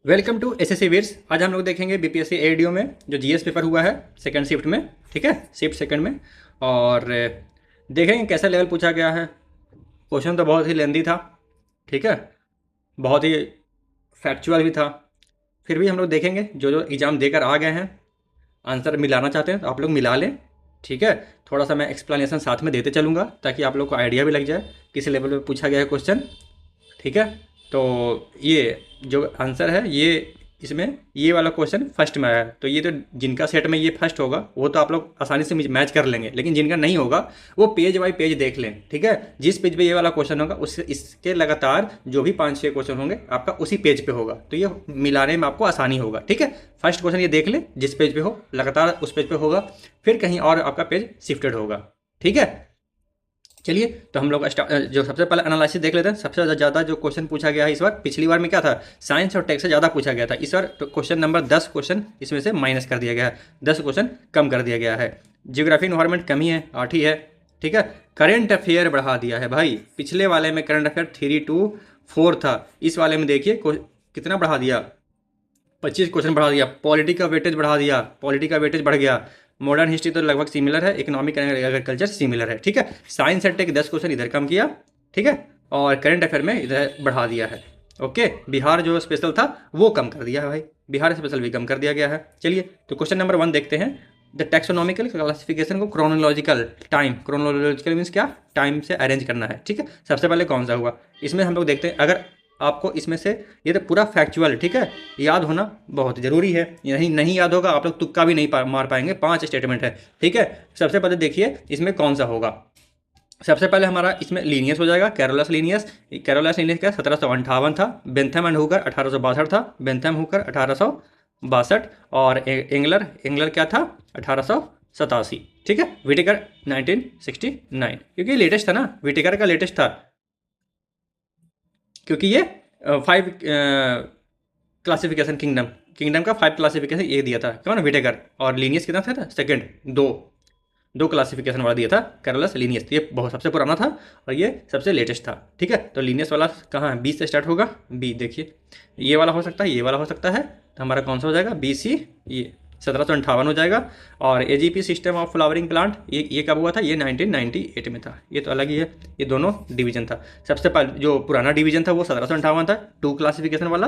Welcome to SSC वीर्स। आज हम लोग देखेंगे बीपीएससी एडीओ में जो जीएस पेपर हुआ है सेकंड शिफ्ट में। ठीक है, शिफ्ट सेकंड में। और देखेंगे कैसा लेवल पूछा गया है। क्वेश्चन तो बहुत ही लेंदी था, ठीक है, बहुत ही फैक्चुअल भी था। फिर भी हम लोग देखेंगे, जो जो एग्ज़ाम देकर आ गए हैं आंसर मिलाना चाहते हैं तो आप लोग मिला लें। ठीक है, थोड़ा सा मैं एक्सप्लेनेशन साथ में देते चलूँगा ताकि आप लोग को आइडिया भी लग जाए किस लेवल पे पूछा गया है क्वेश्चन। ठीक है, तो ये जो आंसर है ये इसमें ये वाला क्वेश्चन फर्स्ट में आया है, तो ये तो जिनका सेट में ये फर्स्ट होगा वो तो आप लोग आसानी से मैच कर लेंगे, लेकिन जिनका नहीं होगा वो पेज बाय पेज देख लें। ठीक है, जिस पेज पे ये वाला क्वेश्चन होगा उससे इसके लगातार जो भी 5-6 क्वेश्चन होंगे आपका उसी पेज पे होगा, तो ये मिलाने में आपको आसानी होगा। ठीक है, फर्स्ट क्वेश्चन ये देख लें, जिस पेज पे हो लगातार उस पेज पे होगा, फिर कहीं और आपका पेज शिफ्टेड होगा। ठीक है, चलिए तो हम लोग जो सबसे पहले एनालिसिस देख लेते हैं। सबसे ज़्यादा जो क्वेश्चन पूछा गया है इस बार, पिछली बार में क्या था, साइंस और टेक्स से ज़्यादा पूछा गया था। इस बार तो क्वेश्चन नंबर 10 क्वेश्चन इसमें से माइनस कर दिया गया है, 10 क्वेश्चन कम कर दिया गया है। जियोग्राफी इन्वायरमेंट कमी है, 8 ही है। ठीक है, करेंट अफेयर बढ़ा दिया है भाई। पिछले वाले में करंट अफेयर 3 to 4 था, इस वाले में देखिए कितना बढ़ा दिया, 25 क्वेश्चन बढ़ा दिया। पॉलिटी का वेटेज बढ़ा दिया, पॉलिटी का वेटेज बढ़ गया। मॉडर्न हिस्ट्री तो लगभग सिमिलर है, इकोनॉमिक एंड एग्रीकल्चर सिमिलर है। ठीक है, साइंस एंड टेक 10 क्वेश्चन इधर कम किया। ठीक है, और करंट अफेयर में इधर बढ़ा दिया है। ओके, बिहार जो स्पेशल था वो कम कर दिया है भाई, बिहार स्पेशल भी कम कर दिया गया है। चलिए तो क्वेश्चन नंबर 1 देखते हैं। द टैक्सोनॉमिकल क्लासिफिकेशन को क्रोनोलॉजिकल टाइम, क्रोनोलॉजिकल मीन्स क्या, टाइम से अरेंज करना है। ठीक है, सबसे पहले कौन सा हुआ इसमें हम लोग देखते हैं। अगर आपको इसमें से ये तो पूरा फैक्चुअल, ठीक है, याद होना बहुत ज़रूरी है, नहीं नहीं याद होगा आप लोग तुक्का भी नहीं मार पाएंगे। 5 स्टेटमेंट है। ठीक है, सबसे पहले देखिए इसमें कौन सा होगा। सबसे पहले हमारा इसमें लीनियस हो जाएगा, कैरोलस लीनियस। कैरोलस लीनियस क्या 1758 था। बेंथम एंड हुकर 1862 था, बेंथम हुकर 1862। और एंगलर क्या था 1887। ठीक है, विटेकर 1969, क्योंकि लेटेस्ट था ना, विटेकर का लेटेस्ट था, क्योंकि ये 5 क्लासिफिकेशन किंगडम का 5 क्लासिफिकेशन ये दिया था कौन, विटेकर। और लीनियस कितना था सेकंड, दो क्लासिफिकेशन वाला दिया था कैरोलस लीनियस। ये बहुत सबसे पुराना था और ये सबसे लेटेस्ट था। ठीक है, तो लीनियस वाला कहाँ है, 20 से स्टार्ट होगा। बी देखिए, ये वाला हो सकता है, ये वाला हो सकता है, तो हमारा कौन सा हो जाएगा, BC, ये 1758 हो जाएगा। और AGP system of flowering plant, ये कब हुआ था, ये 1998 में था। ये तो अलग ही है, ये दोनों डिवीजन था। सबसे पहले जो पुराना डिवीजन था वो 1758 था, 2 क्लासिफिकेशन वाला।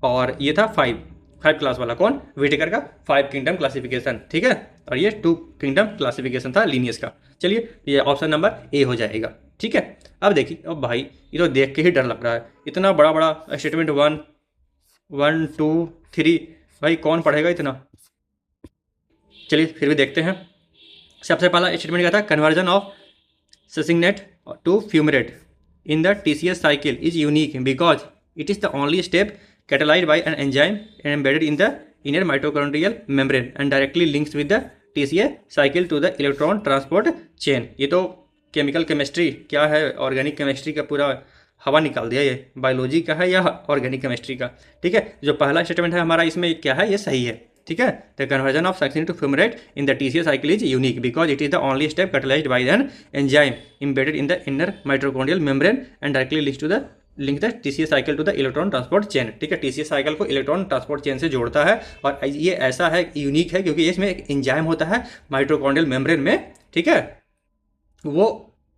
और ये था 5 क्लास वाला, कौन, विटेकर का 5 किंगडम क्लासिफिकेशन। ठीक है, और ये 2 किंगडम क्लासिफिकेशन था लीनियस का। चलिए ये ऑप्शन नंबर ए हो जाएगा। ठीक है, अब देखिए, अब भाई ये तो देख के ही डर लग रहा है, इतना बड़ा बड़ा स्टेटमेंट 1 2 3, भाई कौन पढ़ेगा इतना। चलिए फिर भी देखते हैं। सबसे पहला स्टेटमेंट क्या था, conversion of succinate to fumarate in the TCS cycle is unique because it is the only step catalyzed by an enzyme embedded in the inner mitochondrial membrane and directly links with the TCA cycle to the electron transport chain। ये तो chemical chemistry क्या है, organic chemistry का पूरा हवा निकाल दिया, ये बायोलॉजी का है या ऑर्गेनिक केमिस्ट्री का। ठीक है, जो पहला स्टेटमेंट है हमारा इसमें क्या है, ये सही है। ठीक है, the conversion of succinate to fumarate in the TCA cycle is unique because it is the only step catalyzed by an enzyme embedded in the inner mitochondrial membrane and directly links the TCA cycle to the electron transport chain। ठीक है, TCA cycle को electron transport chain से जोड़ता है, और ये ऐसा है यूनिक है क्योंकि इसमें एक एंजाइम होता है माइटोकॉन्ड्रियल मेम्ब्रेन में। ठीक है, वो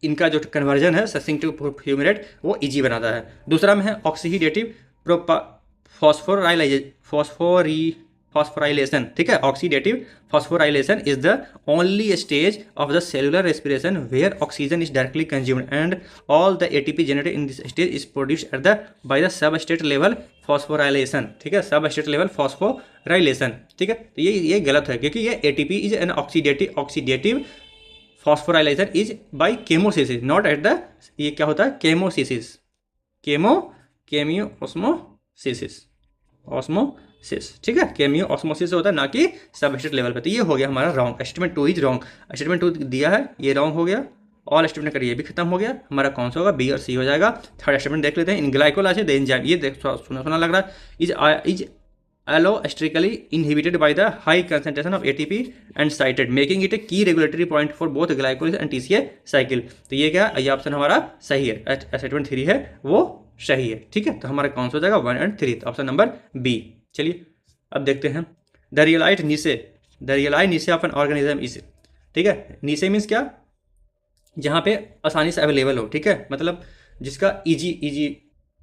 इनका जो कन्वर्जन है ससिंग टू फ्यूमरेट वो इजी बनाता है। दूसरा में है ऑक्सीडेटिव फॉस्फोराइलेशन। ठीक है, oxidative phosphorylation is the only stage of the cellular respiration where oxygen is directly consumed and all the ATP generated in this stage is produced at the by the sub state level phosphorylation. ठीक है, सब state level phosphorylation. ठीक है, तो ये गलत है क्योंकि ये ATP is an oxidative phosphorylation is by केमोसिस, नॉट एट द, ये क्या होता है, केमोसिस, केमियो ऑस्मोसिस। ठीक है, केमियो ऑस्मोसिस होता है, ना कि सब स्टेट लेवल पे। तो ये हो गया हमारा wrong, statement 2 is wrong. Statement 2 दिया है, ये रॉन्ग हो गया। ऑल स्टेटमेंट करिए, ये भी खत्म हो गया। हमारा कौन सा होगा, बी और सी हो जाएगा। थर्ड स्टेटमेंट देख लेते हैं। इन ग्लाइकोलाइसिस द एंजाइम, ये देख सुना लग रहा है, is allosterically inhibited by the high concentration of ATP and cited making it a key regulatory point for both glycolysis and TCA cycle। तो ये क्या, ये ऑप्शन हमारा सही है, स्टेटमेंट 3 है वो सही है। ठीक है, तो हमारा कौन सा हो जाएगा 1 और 3, तो ऑप्शन नंबर बी। चलिए अब देखते हैं the realise niche of an organism is. ठीक है, नीचे मीन्स क्या, जहाँ पे आसानी से अवेलेबल हो। ठीक है, मतलब जिसका इजी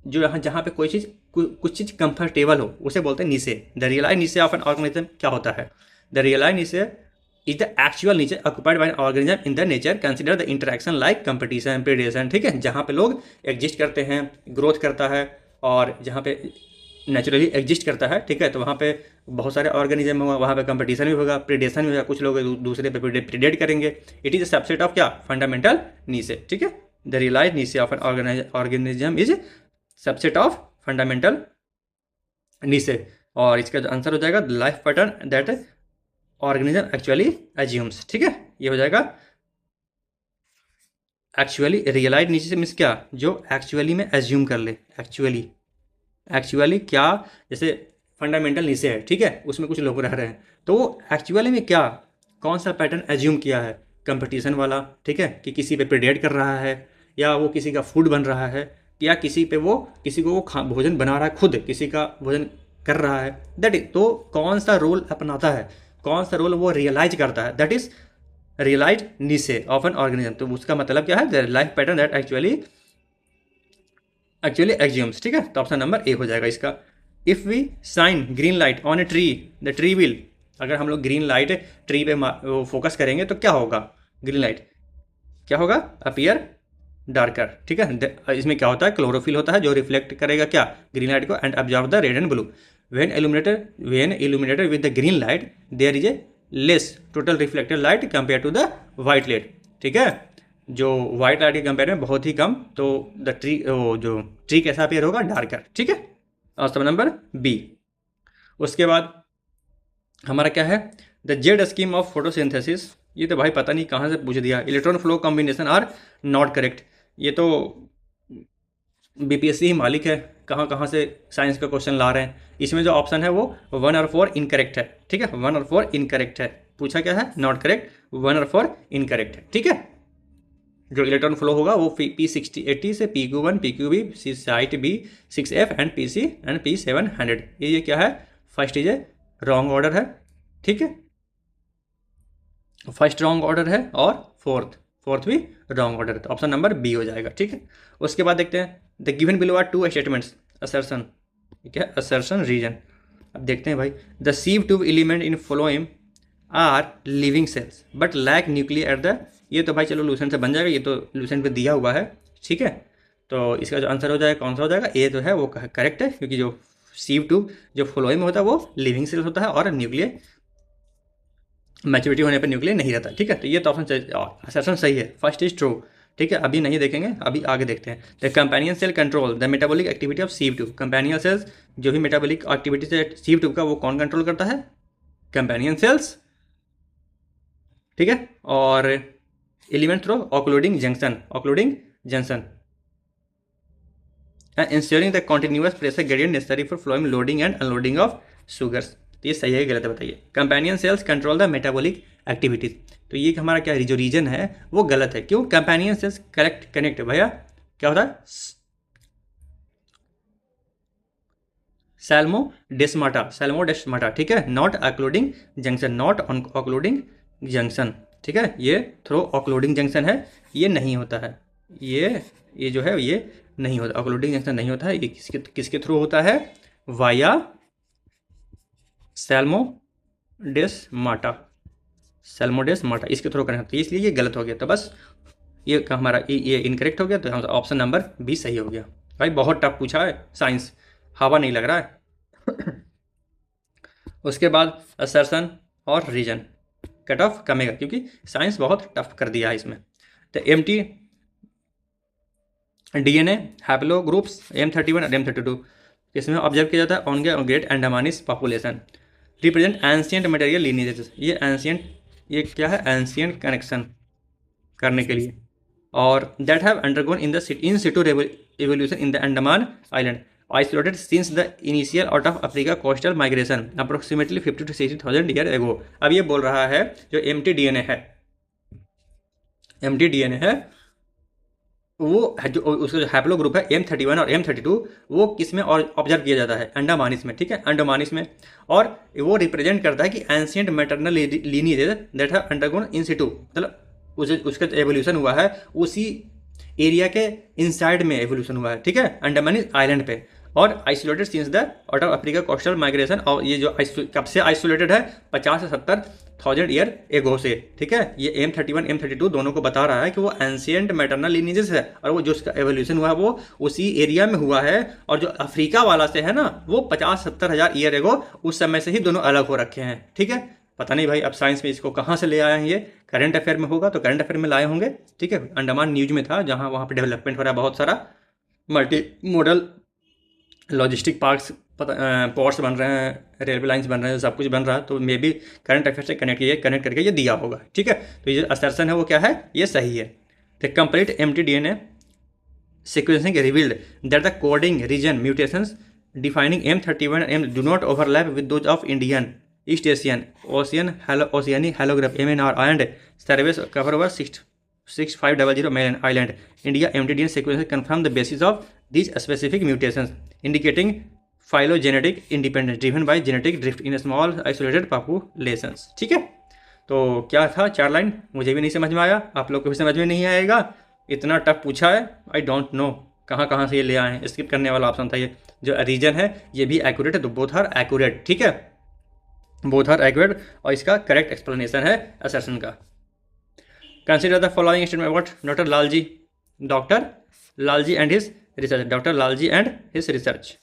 जो यहाँ जहाँ पे कोई चीज़ कुछ चीज़ कंफर्टेबल हो उसे बोलते हैं नीचे। The realise niche of an organism क्या होता है, द रियलाइज नीचे इज द एक्चुअल नीचे occupied by an organism in the nature consider the interaction like competition predation. ठीक है, जहाँ पे लोग एग्जिस्ट करते हैं, ग्रोथ करता है, और जहाँ पे नेचुरली एग्जिस्ट करता है। ठीक है, तो वहाँ पे बहुत सारे ऑर्गेनिज्म होगा, वहाँ पे कंपटीशन भी होगा, प्रीडेशन भी होगा, कुछ लोग दूसरे पे प्रीडेट करेंगे। It is a subset of क्या, फंडामेंटल नीचे। ठीक है, the realise niche of an organism is subset of fundamental नीचे। और इसका जो आंसर हो जाएगा life pattern that organism actually assumes. ठीक है, ये हो जाएगा एक्चुअली। रियलाइज नीचे से मीन्स क्या, जो एक्चुअली में एज्यूम कर ले। एक्चुअली क्या, जैसे फंडामेंटल नीचे है, ठीक है, उसमें कुछ लोग रह रहे हैं, तो वो एक्चुअली में क्या, कौन सा पैटर्न एज्यूम किया है, कंपटीशन वाला। ठीक है, कि किसी पे प्रेडेट कर रहा है, या वो किसी का फूड बन रहा है, या किसी को वो भोजन बना रहा है, खुद किसी का भोजन कर रहा है। दैट इज, तो कौन सा रोल अपनाता है, कौन सा रोल वो रियलाइज करता है, that is realise niche of an organism. तो उसका मतलब क्या है, the life pattern that actually assumes. ठीक है, तो ऑप्शन नंबर ए हो जाएगा इसका। If we shine green light on a tree the tree will, अगर हम लोग ग्रीन लाइट ट्री पे फोकस करेंगे तो क्या होगा, ग्रीन लाइट क्या होगा, अपीयर डार्कर। ठीक है, इसमें क्या होता है, क्लोरोफिल होता है जो रिफ्लेक्ट करेगा क्या, ग्रीन लाइट को, and observe the red and blue. When illuminated with the green light there is a less total reflected light compare to the white light. ठीक है, जो वाइट लाइट के कंपेयर में बहुत ही कम, तो द ट्री, जो tree कैसा अपीयर होगा, डार्कर। ठीक है, ऑप्शन नंबर बी। उसके बाद हमारा क्या है, the Z scheme of photosynthesis. ये तो भाई पता नहीं कहाँ से पूछ दिया, electron flow combination are not correct. ये तो बीपीएससी ही मालिक है, कहाँ कहाँ से साइंस का क्वेश्चन ला रहे हैं। इसमें जो ऑप्शन है वो 1 और 4 इनकरेक्ट है। ठीक है, 1 और 4 इनकरेक्ट है, पूछा क्या है, नॉट करेक्ट, 1 और 4 इनकरेक्ट है। ठीक है, जो इलेक्ट्रॉन फ्लो होगा वो P6080 से PQ1 PQB site B6F and PC and P700। ये क्या है, first is a wrong order है। ठीक है, फर्स्ट रॉन्ग ऑर्डर है, और फोर्थ भी रॉन्ग ऑर्डर है, तो ऑप्शन नंबर बी हो जाएगा। ठीक है, उसके बाद देखते हैं the given below are 2 statements assertion. क्या है, असर्शन रीजन। अब देखते हैं भाई, the sieve tube element in phloem are living cells but lack nuclear at the, ये तो भाई चलो लूसेंट से बन जाएगा, ये तो लूसेंट पे दिया हुआ है। ठीक है, तो इसका जो आंसर हो जाएगा कौन सा हो जाएगा, ए जो है वो करेक्ट है, क्योंकि जो सीव ट्यूब जो फ्लोएम होता है वो लिविंग सेल्स होता है, और न्यूक्लियर मैच्योरिटी होने पर न्यूक्लियर नहीं रहता। ठीक है, तो ये तो ऑप्शन असर्शन सही है, फर्स्ट इज ट्रू। ठीक है, अभी नहीं देखेंगे, अभी आगे देखते हैं। The companion cell control the metabolic activity of sieve tube. Companion cells जो भी मेटाबॉलिक एक्टिविटी से सीव ट्यूब का, वो कौन कंट्रोल करता है, कंपेनियन सेल्स। ठीक है, और element through occluding junction ensuring the continuous pressure gradient necessary for flowing loading and unloading of sugars. तो ये सही है गलत है बताइए। Companion cells control the metabolic activities, तो ये हमारा क्या जो रीजन है वो गलत है। क्यों, कंपेनियन सेल्स कनेक्ट भैया क्या होता है, सैल्मोडेस्माटा। ठीक है, नॉट ऑक्लूडिंग जंक्शन। ठीक है, ये थ्रो ऑक्लूडिंग जंक्शन है, ये नहीं होता है, ये जो है ये नहीं होता, ऑक्लूडिंग जंक्शन नहीं होता है। ये किसके थ्रू होता है, वाया सैल्मोडेस्माटा, इसके थ्रू कनेक्ट होता है, इसलिए ये गलत हो गया। तो बस ये हमारा ये इनकरेक्ट हो गया, तो ऑप्शन नंबर बी सही हो गया। भाई बहुत टफ पूछा है साइंस, हवा नहीं लग रहा है। उसके बाद असर्शन और रीजन कट ऑफ कमेगा, क्योंकि साइंस बहुत टफ कर दिया है इसमें। तो empty DNA haplo groups M31 और M32 इसमें ऑब्जर्व किया जाता है on great Andamanese population represent ancient material lineages. ये एंशियंट, ये क्या है, एंशियंट कनेक्शन करने के लिए, और that have undergone in Situ evolution in the Andaman island isolated since the initial out of Africa coastal migration approximately 50 to 60,000 year ago. अब ये बोल रहा है जो एम्प्टी DNA है वो जो उसका जो हैप्लो ग्रुप है M31 और M32, वो किस में और ऑब्जर्व किया जाता है, अंडमानिस में, ठीक है, अंडमानिस में। और वो रिप्रेजेंट करता है कि ancient maternal lineage that have undergone इन सिटू, मतलब उसका एवोल्यूशन हुआ है उसी एरिया के इनसाइड में एवोल्यूशन हुआ है, ठीक है, अंडमान आइलैंड पे। और isolated since the out of Africa coastal migration, और ये जो कब से आइसोलेटेड है, 50 से 70,000 ईयर एगो से, ठीक है। ये M31 M32 दोनों को बता रहा है कि वो एंशियंट मैटरनल लीनिजेस है, और वो जो उसका एवोल्यूशन हुआ है वो उसी एरिया में हुआ है। और जो अफ्रीका वाला से है ना, वो 50-70 हज़ार ईयर एगो उस समय से ही दोनों अलग हो रखे हैं, ठीक है। पता नहीं भाई अब साइंस में इसको कहाँ से ले आए हैं, ये करंट अफेयर में होगा तो करंट अफेयर में लाए होंगे, ठीक है। अंडमान न्यूज में था, जहाँ वहाँ पे डेवलपमेंट हो रहा है बहुत सारा, multi modal logistic parks, ports बन रहे हैं, रेलवे लाइंस बन रहे हैं, सब कुछ बन रहा है, तो मे बी करंट अफेयर से कनेक्ट करके ये दिया होगा, ठीक है। तो ये जो असर्सन है वो क्या है, ये सही है। The complete mtDNA sequencing revealed that the coding region mutations defining M31 and M do not overlap with those of Indian, East Asian, Oceanic hallograph MNR and surveys cover over 6500 island. India mtDNA sequencing confirm the basis of these specific mutations, indicating phylogenetic independence driven by genetic drift in small isolated populations, ठीक है। तो क्या था 4 line, मुझे भी नहीं समझ में आया, आप लोग को भी समझ में नहीं आएगा, इतना टफ पूछा है, आई डोंट नो कहाँ कहाँ से ये ले आए हैं। स्किप करने वाला ऑप्शन था ये। जो रीजन है ये भी एक्यूरेट है, तो बोथ आर एक्यूरेट, ठीक है, बोथ आर एक्यूरेट। और इसका करेक्ट एक्सप्लेनेशन है असर्शन का। Consider the following statement about doctor Lalji and his research, doctor Lalji and his research.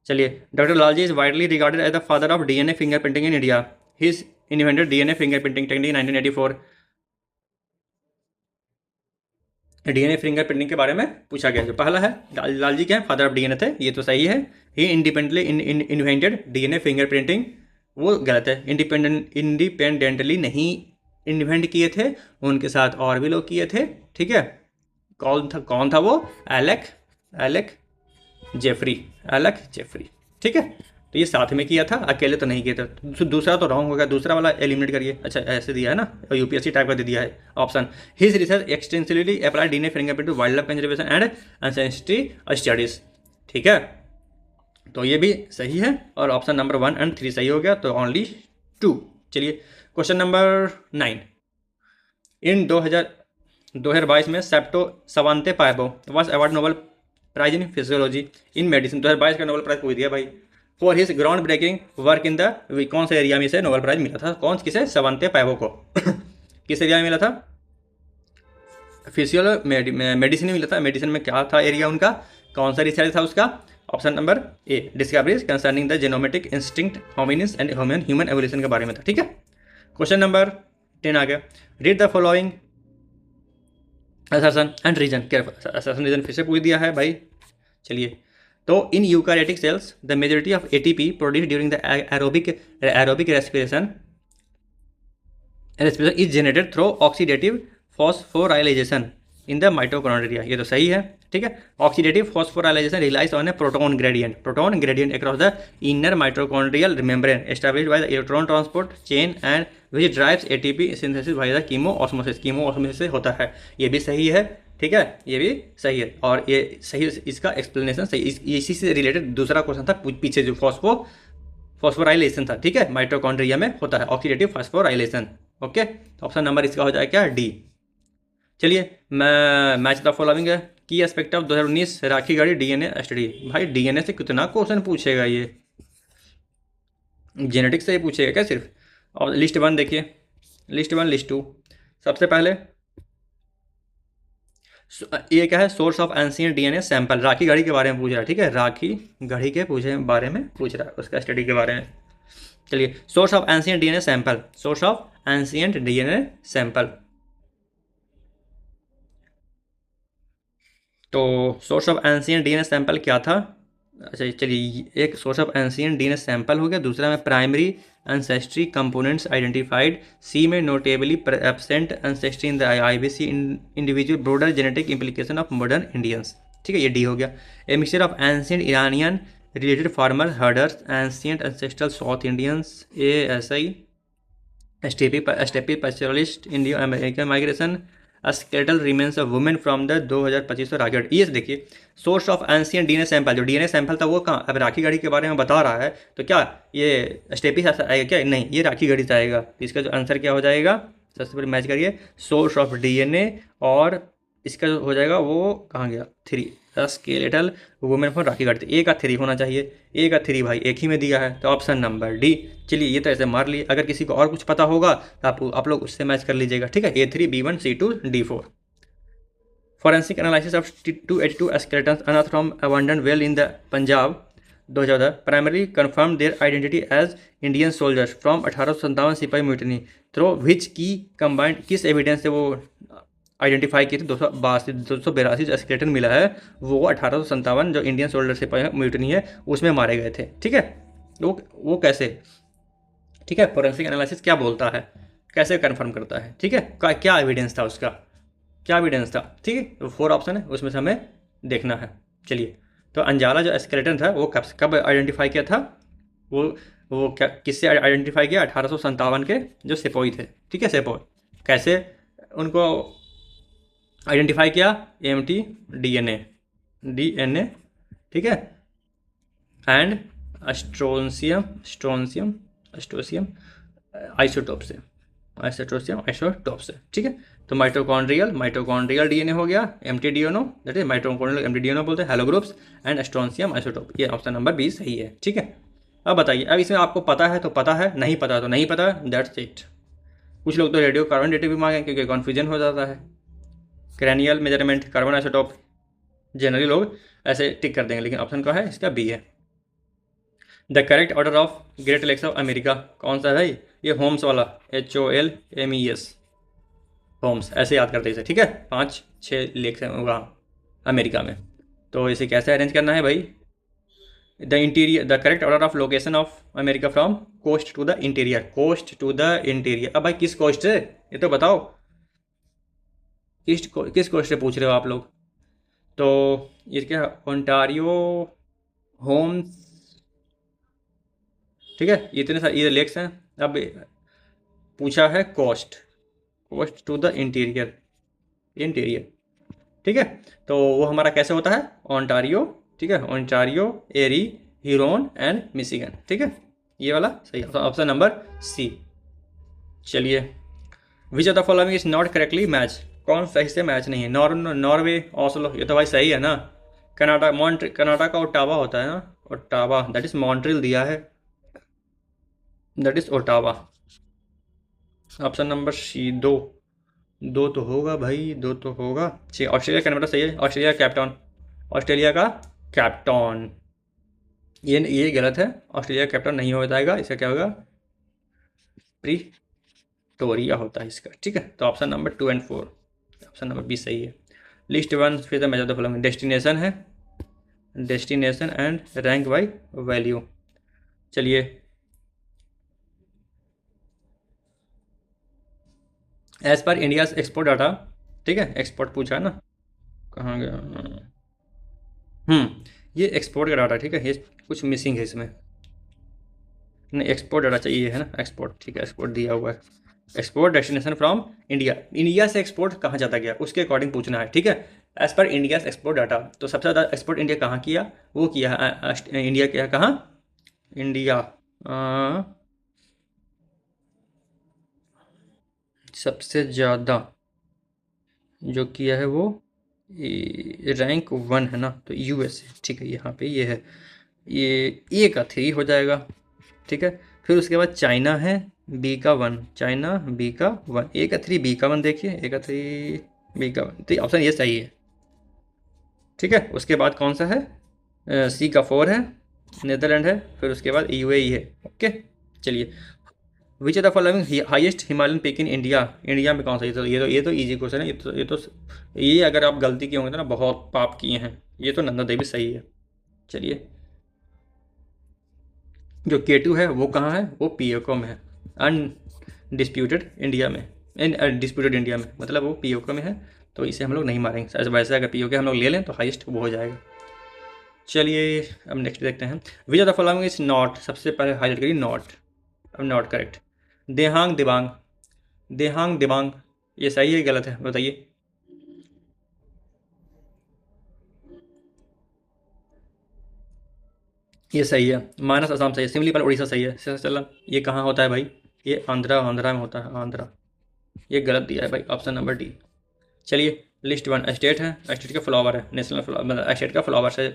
चलिए, doctor Lalji is widely regarded as the father of DNA fingerprinting in India. His invented DNA fingerprinting technique 1984। DNA fingerprinting के बारे में पूछा गया। जो पहला है, लालजी क्या है, फादर ऑफ DNA थे, ये तो सही है। ही इंडिपेंडेंटली इन्वेंटेड DNA फिंगरप्रिंटिंग, वो गलत है। इंडिपेंडेंटली नहीं इन्वेंट किए थे, उनके साथ और भी लोग किए थे, ठीक है। कौन था वो, एलेक जेफरी, ठीक है। तो ये साथ में किया था, अकेले तो नहीं किया था। दूसरा तो रॉन्ग हो गया, दूसरा वाला एलिमिनेट करिए। अच्छा ऐसे दिया है ना, और UPSC टाइप का दे दिया है option. His research extensively applied DNA fingerprint to wild life conservation and ancestry studies, ठीक है। तो ये भी सही है, और ऑप्शन नंबर 1 और 3 सही हो गया, तो ओनली 2। चलिए, क्वेश्चन नंबर 9। इन 2022 में सेप्टो Svante Paabo was award Nobel prize in physiology in medicine. 2022 का नोबेल प्राइज पूछ दिया भाई। For his ground breaking work in the, कौन से एरिया में से नोबेल प्राइज मिला था, किसे, सवांते पाएबो को किस एरिया में मिला था, मेडिसिन में मिला था। मेडिसिन में क्या था एरिया उनका, कौन सा रिसर्च था उसका, option number A, discoveries concerning the genomic extinct hominins and human evolution के बारे में था, ठीक है। क्वेश्चन नंबर 10 आ गया। Read the following assertion and reason. Assertion reason फिर से पूछ दिया है भाई। चलिए, तो in eukaryotic cells the majority of ATP produce during the aerobic respiration is generated through oxidative phosphorylation in the mitochondria. ये तो सही है, ठीक है। Oxidative phosphorylation relies on a proton gradient across the inner mitochondrial membrane established by the electron transport chain and which drives ATP synthesis by the कीमोऑस्मोसिस से होता है। ये भी सही है, ठीक है, ये भी सही है। और ये सही, इसका एक्सप्लेनेशन सही, इसी से रिलेटेड दूसरा क्वेश्चन था पीछे, जो फॉस्फोराइलेशन था, ठीक है, माइटोकॉन्ड्रिया में होता है ऑक्सीडेटिव फॉस्फोराइलेशन, ओके। तो ऑप्शन नंबर इसका हो जाएगा डी। चलिए, मैच द फॉलोइंग है की aspect of 2019 Rakhi Garhi DNA study. भाई DNA से कितना क्वेश्चन पूछेगा ये, जेनेटिक्स से ही पूछेगा क्या सिर्फ। और लिस्ट 1 देखिए, लिस्ट 1 लिस्ट 2। सबसे पहले ये क्या है, source of ancient DNA sample, Rakhigarhi के बारे में पूछ रहा है, ठीक है, राखी गढ़ी के बारे में पूछ रहा है, उसका स्टडी के बारे में। चलिए, source of ancient DNA sample, source of ancient DNA sample. तो source of ancient DNA sample क्या था। अच्छा चलिए, एक source of ancient DNA sample हो गया, दूसरा में primary ancestry components identified, C में notably absent ancestry in the IBC individual broader genetic implication of modern Indians, ठीक है, ये डी हो गया। A mixture of ancient Iranian related farmer herders ancient ancestral south Indians, a SI steppe pastoralist Indo American migration skeletal remains of women from the 2025 Rakhigarh. ये देखिए, source of ancient DNA sample, जो DNA sample था वो कहाँ, अब राखीगढ़ी के बारे में बता रहा है तो क्या ये स्टेपी आएगा क्या, नहीं ये राखीगढ़ी से आएगा। तो इसका जो आंसर क्या हो जाएगा, सबसे पहले मैच करिए, सोर्स ऑफ डीएनए और इसका जो हो जाएगा वो कहाँ गया, 3, स्केलेटल वुमेन फ्रॉम राखीगढ़। ए का 3 होना चाहिए, ए का 3 भाई एक ही में दिया है, तो ऑप्शन नंबर डी। चलिए ये तो ऐसे मार लिए, अगर किसी को और कुछ पता होगा तो आप लोग उससे मैच कर लीजिएगा, ठीक है। A3 B1 C2 D4। Forensic analysis of 282 skeletons unearthed from abandoned well in the Punjab 2014 primarily confirmed their identity as Indian soldiers from 1857 सिपाही म्यूटनी थ्रो विच की कंबाइंड, किस एविडेंस से वो आइडेंटिफाई किए थे 282 जो स्केलेटन मिला है वो 1857 जो इंडियन सोल्जर सिपाही म्यूटनी है उसमें मारे गए थे, ठीक है। वो कैसे, ठीक है, फोरेंसिक एनालिसिस क्या बोलता है, कैसे कंफर्म करता है, ठीक है, क्या एविडेंस था उसका, क्या एविडेंस था, ठीक है। तो 4 ऑप्शन है उसमें से हमें देखना है। चलिए, तो अंजाला जो स्केलेटन था वो कब आइडेंटिफाई किया था, वो क्या किससे आइडेंटिफाई किया, 1857 के जो सिपाही थे, ठीक है, सिपाही कैसे उनको आइडेंटिफाई किया, AMT DNA, ठीक है, एंड स्ट्रोंसियम आइसोटोप से, ठीक है। तो माइटोकॉन्ड्रियल डीएनए हो गया, empty DNO, that is mitochondrial empty DNO बोलते हैं, हेलो ग्रुप्स एंड स्ट्रोंसियम आइसोटोप। ये ऑप्शन नंबर 20 सही है, ठीक है। अब बताइए, अब इसमें आपको पता है तो पता है, नहीं पता तो नहीं पता, दैट्स इट। कुछ लोग तो रेडियो कार्बन डेटिंग भी मांगे क्योंकि कन्फ्यूजन हो जाता है। Cranial measurement, carbon isotope, generally लोग ऐसे टिक कर देंगे, लेकिन ऑप्शन का है इसका बी है। The correct order of great lakes of America कौन सा है भाई, ये होम्स वाला, HOLMES, होम्स, ऐसे याद करते इसे, ठीक है। 5-6 लेक्स हैं वहाँ अमेरिका में, तो इसे कैसे अरेंज करना है भाई। The correct order of location of America from coast to the interior, अब भाई किस कोस्ट से, ये तो बताओ, किस कोस्ट से पूछ रहे हो आप लोग। तो ये क्या, ओंटारियो, होम्स, ठीक है, इतने सारे ये लेक्स हैं। अब पूछा है कोस्ट टू द इंटीरियर, ठीक है। तो वो हमारा कैसे होता है, ओंटारियो, ठीक है, Ontario, Erie, Huron and Michigan, ठीक है, ये वाला सही ऑप्शन नंबर सी। चलिए, which of the following is not correctly match, कौन सही से मैच नहीं है, नॉर्वे, ओस्लो, ये तो भाई सही है ना। कनाडा का ओटावा होता है ना, ओटावा, दैट इज मॉन्ट्रियल दिया है, that is Ottawa. Option number C, दो तो होगा भाई, 2 तो होगा। ठीक, ऑस्ट्रेलिया कनाडा सही है, ऑस्ट्रेलिया का कैप्टन, ये गलत है, ऑस्ट्रेलिया का कैप्टन नहीं हो जाएगा, इसका क्या होगा, प्रीटोरिया होता है इसका, ठीक है। तो ऑप्शन नंबर 2 और 4, ऑप्शन नंबर बी सही है। लिस्ट 1 फिर match of the following, destination है, destination and rank by value. चलिए, as per India's export data, ठीक है, एक्सपोर्ट पूछा है ना, कहाँ गया, ये एक्सपोर्ट का डाटा, ठीक है, ये कुछ मिसिंग है इसमें, नहीं एक्सपोर्ट डाटा चाहिए है ना, एक्सपोर्ट, ठीक है, एक्सपोर्ट दिया हुआ है, एक्सपोर्ट डेस्टिनेशन फ्रॉम इंडिया से एक्सपोर्ट कहाँ जाता गया उसके अकॉर्डिंग पूछना है, ठीक है। As per India export data, तो सबसे ज़्यादा एक्सपोर्ट इंडिया कहाँ किया, वो किया है इंडिया, किया कहाँ, इंडिया सबसे ज़्यादा जो किया है वो रैंक 1 है ना, तो USA, ठीक है, यहाँ पे ये है, ये ए का 3 हो जाएगा, ठीक है। फिर उसके बाद चाइना है, बी का 1, चाइना बी का 1, ए का 3 बी का 1, देखिए ए का 3 बी का 1, तो ऑप्शन ये सही है, ठीक है। उसके बाद कौन सा है, सी का 4 है, नीदरलैंड है, फिर उसके बाद UAE है, ओके। चलिए, which are the following highest Himalayan peak in India में कौन सा, ये तो इजी क्वेश्चन है, ये अगर आप गलती किए होंगे तो ना बहुत पाप किए हैं, ये तो नंदा देवी सही है। चलिए, जो K2 है वो कहाँ है, वो POK में है, अनडिस्प्यूटेड इंडिया में, डिस्प्यूटेड इंडिया में, मतलब वो POK में है, तो इसे हम लोग नहीं मारेंगे, वैसे अगर POK हम लोग ले लें तो हाईएस्ट वो हो जाएगा। चलिए, अब नेक्स्ट देखते हैं, which are the following is not, सबसे पहले हाईलाइट करिए नॉट, अब नॉट करेक्ट, देहांग दिबांग, ये सही है गलत है बताइए, ये सही है, माइनस असम सही है, सिमलीपाल उड़ीसा सही है, चला। ये कहाँ होता है भाई? ये आंध्रा में होता है, आंध्रा। ये गलत दिया है भाई, ऑप्शन नंबर डी। चलिए, लिस्ट वन स्टेट है, स्टेट का फ्लावर है, नेशनल फ्लावर मतलब स्टेट का फ्लावर से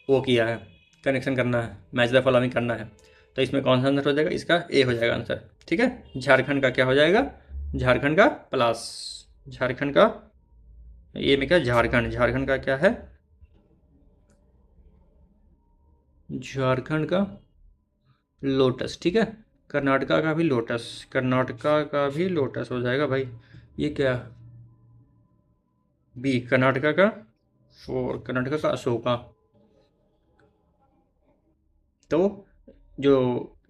वो किया है, कनेक्शन करना है, मैच द फॉलोइंग करना है। तो इसमें कौन सा आंसर हो जाएगा? इसका ए हो जाएगा आंसर। ठीक है, झारखंड का क्या हो जाएगा? झारखंड का प्लस, झारखंड का ए में क्या? झारखंड, झारखंड का क्या है? झारखंड का लोटस। ठीक है, कर्नाटका का भी लोटस, कर्नाटका का भी लोटस हो जाएगा भाई। ये क्या? बी कर्नाटका का, फोर कर्नाटका का अशोका। तो जो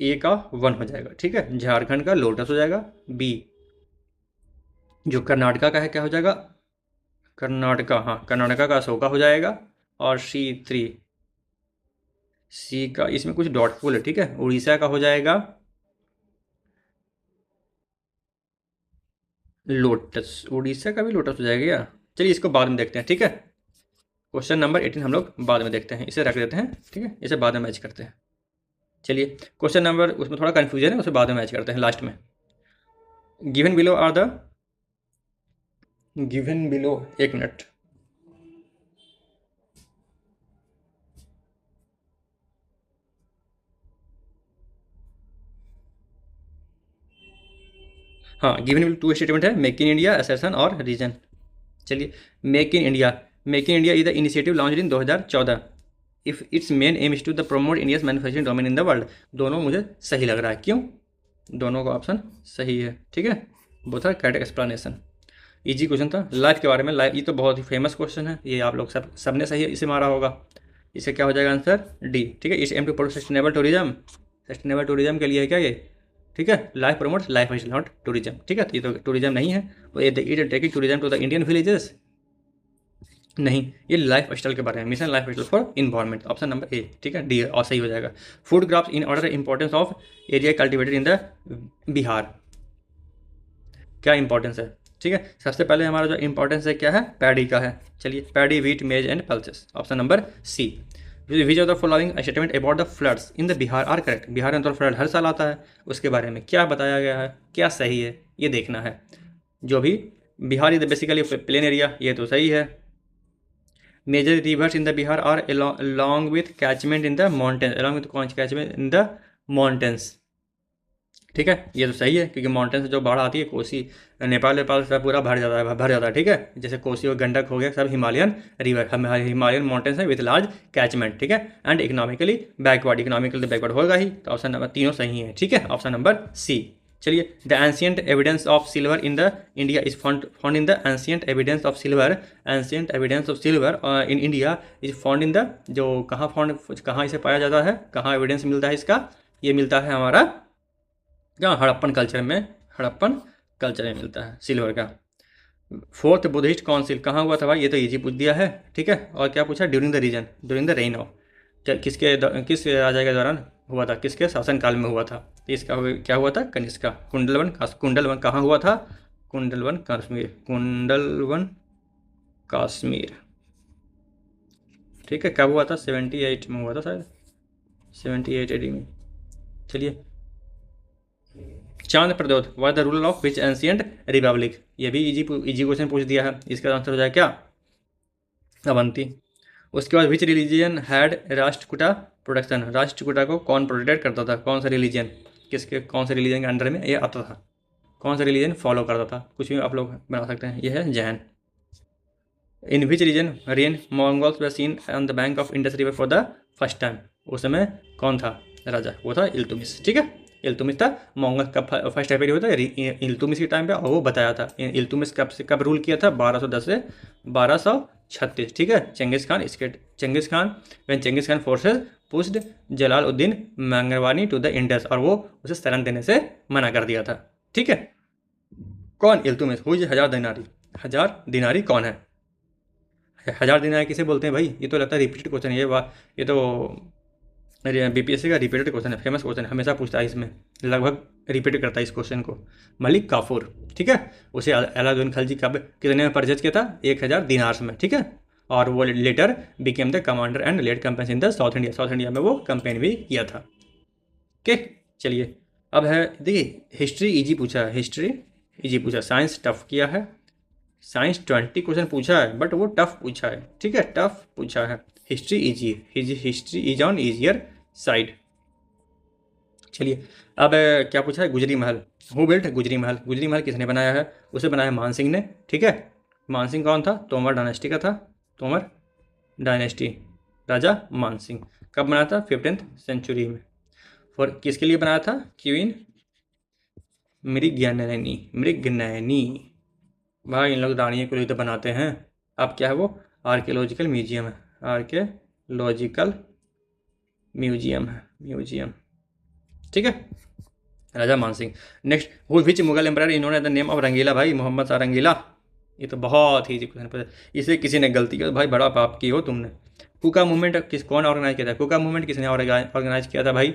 ए का वन हो जाएगा। ठीक है, झारखंड का लोटस हो जाएगा बी। जो कर्नाटका का है क्या हो जाएगा? कर्नाटका, हाँ कर्नाटका का अशोका हो जाएगा। और सी थ्री, सी का इसमें कुछ डॉटफुल है। ठीक है, उड़ीसा का हो जाएगा लोटस, उड़ीसा का भी लोटस हो जाएगा क्या? चलिए इसको बाद में देखते हैं। ठीक है, क्वेश्चन नंबर 18 हम लोग बाद में देखते हैं, इसे रख देते हैं। ठीक है, इसे बाद में मैच करते हैं। चलिए, क्वेश्चन नंबर, उसमें थोड़ा कन्फ्यूजन है, उसे बाद में मैच करते हैं लास्ट में। Given below are the, given below, एक मिनट। हाँ, गिवन बिलो टू स्टेटमेंट है, मेक इन इंडिया, असर्शन और रीजन। चलिए, make in India, make in India is the initiative launch in 2014। If it's main aim is to the promote India's manufacturing domain in the world. दोनों मुझे सही लग रहा है, क्यों? दोनों का ऑप्शन सही है। ठीक है, both are correct explanation. Easy question था, लाइफ के बारे में। लाइफ, ये तो बहुत ही फेमस क्वेश्चन है, ये आप लोग सबने सही इसे मारा होगा। इसे क्या हो जाएगा आंसर? डी। ठीक है, इस aim to promote sustainable tourism, sustainable tourism के लिए है क्या ये? ठीक है, life promotes life is not tourism. ठीक है, तो ये तो टूरिज्म नहीं है। तो it taking tourism to the Indian villages, नहीं, ये लाइफ स्टाइल के बारे में, mission lifestyle for environment, option number A. ठीक है, डी और सही हो जाएगा। Food crops in order importance of area cultivated in the Bihar, क्या इंपॉर्टेंस है? ठीक है, सबसे पहले हमारा जो इंपॉर्टेंस है क्या है? पैडी का है। चलिए, paddy, wheat, maize and pulses, option number C. Which of the following statement about the floods in the Bihar are correct. Bihar में तो फ्लड हर साल आता है, उसके बारे में क्या बताया गया है, क्या सही है, ये देखना है। जो भी Bihar is basically plain area, ये तो सही है। Major rivers in the Bihar are along with catchment in the mountains, along with catchment in the mountains। ठीक है, ये तो सही है, क्योंकि माउंटेन से जो बाढ़ आती है, कोसी, नेपाल नेपाल सब पूरा भर जाता है, भर जाता है। ठीक है, जैसे कोसी और गंडक हो गया, सब हिमालयन रिवर, हिमालयन माउंटेन्स है विथ लार्ज कैचमेंट। ठीक है, and economically backward, economically backward होगा ही, तो ऑप्शन नंबर तीनों सही है। ठीक है, ऑप्शन नंबर सी। चलिए, the ancient evidence of silver in the India is found in the ancient evidence of silver, ancient evidence of silver in India is found in the, जो कहाँ found, कहाँ इसे पाया जाता है, कहाँ एविडेंस मिलता है इसका? ये मिलता है हमारा क्या? हड़प्पन कल्चर में, हड़प्पन कल्चर में मिलता है सिल्वर का। फोर्थ बुद्धिस्ट काउंसिल कहाँ हुआ था भाई? ये तो इजी पूछ दिया है। ठीक है, और क्या पूछा? During the region, during the reign of, किस राजा के दौरान हुआ था, किसके शासनकाल में हुआ था? तो इसका क्या हुआ था? कनिष्का। कुंडलवन, कुंडलवन कहाँ हुआ था? कुंडलवन कश्मीर, कुंडलवन कश्मीर। ठीक है, कब हुआ था? 78 में हुआ था शायद, 78 AD में। चलिए, चांद Pradyot was the ruler of which ancient Republic. ये भी इजी क्वेश्चन पूछ दिया है, इसका आंसर हो जाए क्या? अवंती। उसके बाद which religion had Rashtrakuta protection, Rashtrakuta को कौन प्रोटेक्ट करता था? कौन सा रिलीजन, किसके, कौन से रिलीजन के अंडर में ये आता था? कौन सा रिलीजन फॉलो करता था? कुछ भी आप लोग बना सकते हैं, ये है जैन। इन विच रीजन रेन Mongols were seen on the bank of Indus river for the first time. उस समय कौन था राजा? वो था इल्तुमिश। ठीक है, इल्तुमिश था। मंगल का फर्स्ट एपियर हुआ था इल्तुमिश के टाइम पे, और वो बताया था इल्तुमिश कब रूल किया था? 1210 से 1236। ठीक है, चंगेज़ खान, इसके Genghis Khan, when Genghis Khan forces pushed Jalaluddin Mangbarni to the Indus, और वो उसे शरण देने से मना कर दिया था। ठीक है, कौन? इल्तुमिश। हुई हजार दिनारी, हजार दिनारी कौन है? हजार दिनारी किसे बोलते हैं भाई? ये तो लगता है रिपीटेड क्वेश्चन है, ये तो बीपीएससी का रिपीटेड क्वेश्चन है, फेमस क्वेश्चन है, हमेशा पूछता है, इसमें लगभग रिपीट करता है इस क्वेश्चन को। मलिक काफूर। ठीक है, उसे अलाउद्दीन खिलजी कब, कितने में परचेज किया था? 1000 दिनार्स में। ठीक है, और वो later became the commander and led campaign in the South India. South India में वो कैंपेन भी किया था। ओके, चलिए अब है, देखिए हिस्ट्री इजी पूछा है, हिस्ट्री इजी पूछा, साइंस टफ किया है। साइंस 20 क्वेश्चन पूछा है बट वो टफ पूछा है, ठीक है, टफ पूछा है। हिस्ट्री इजी है, history is on easier side. चलिए अब क्या पूछा है, गुजरी महल, हु बिल्ट गुजरी महल। गुजरी महल किसने बनाया है, उसे बनाया मान सिंह ने, ठीक है। मान सिंह कौन था, तोमर डायनेस्टी का था, तोमर डायनेस्टी, राजा मान सिंह। कब बनाया था, 15th सेंचुरी में। और किसके लिए बनाया था, क्वीन मृगनयनी, मृगनयनी। भाई इन लोग रानियों के लिए तो बनाते हैं। अब क्या है वो, आर्कियोलॉजिकल म्यूजियम है, आर्कियोलॉजिकल म्यूजियम है, म्यूजियम, ठीक है, Raja Man Singh. Next, who which Mughal empire इन्होंने द नेम ऑफ रंगीला। भाई मोहम्मद शाह रंगीला। ये तो बहुत ही क्वेश्चन पता, इसे किसी ने गलती किया तो भाई बड़ा पाप की हो तुमने। कुका मूवमेंट कौन ऑर्गेनाइज किया था, कुका मूवमेंट किसने ऑर्गेनाइज किया था भाई,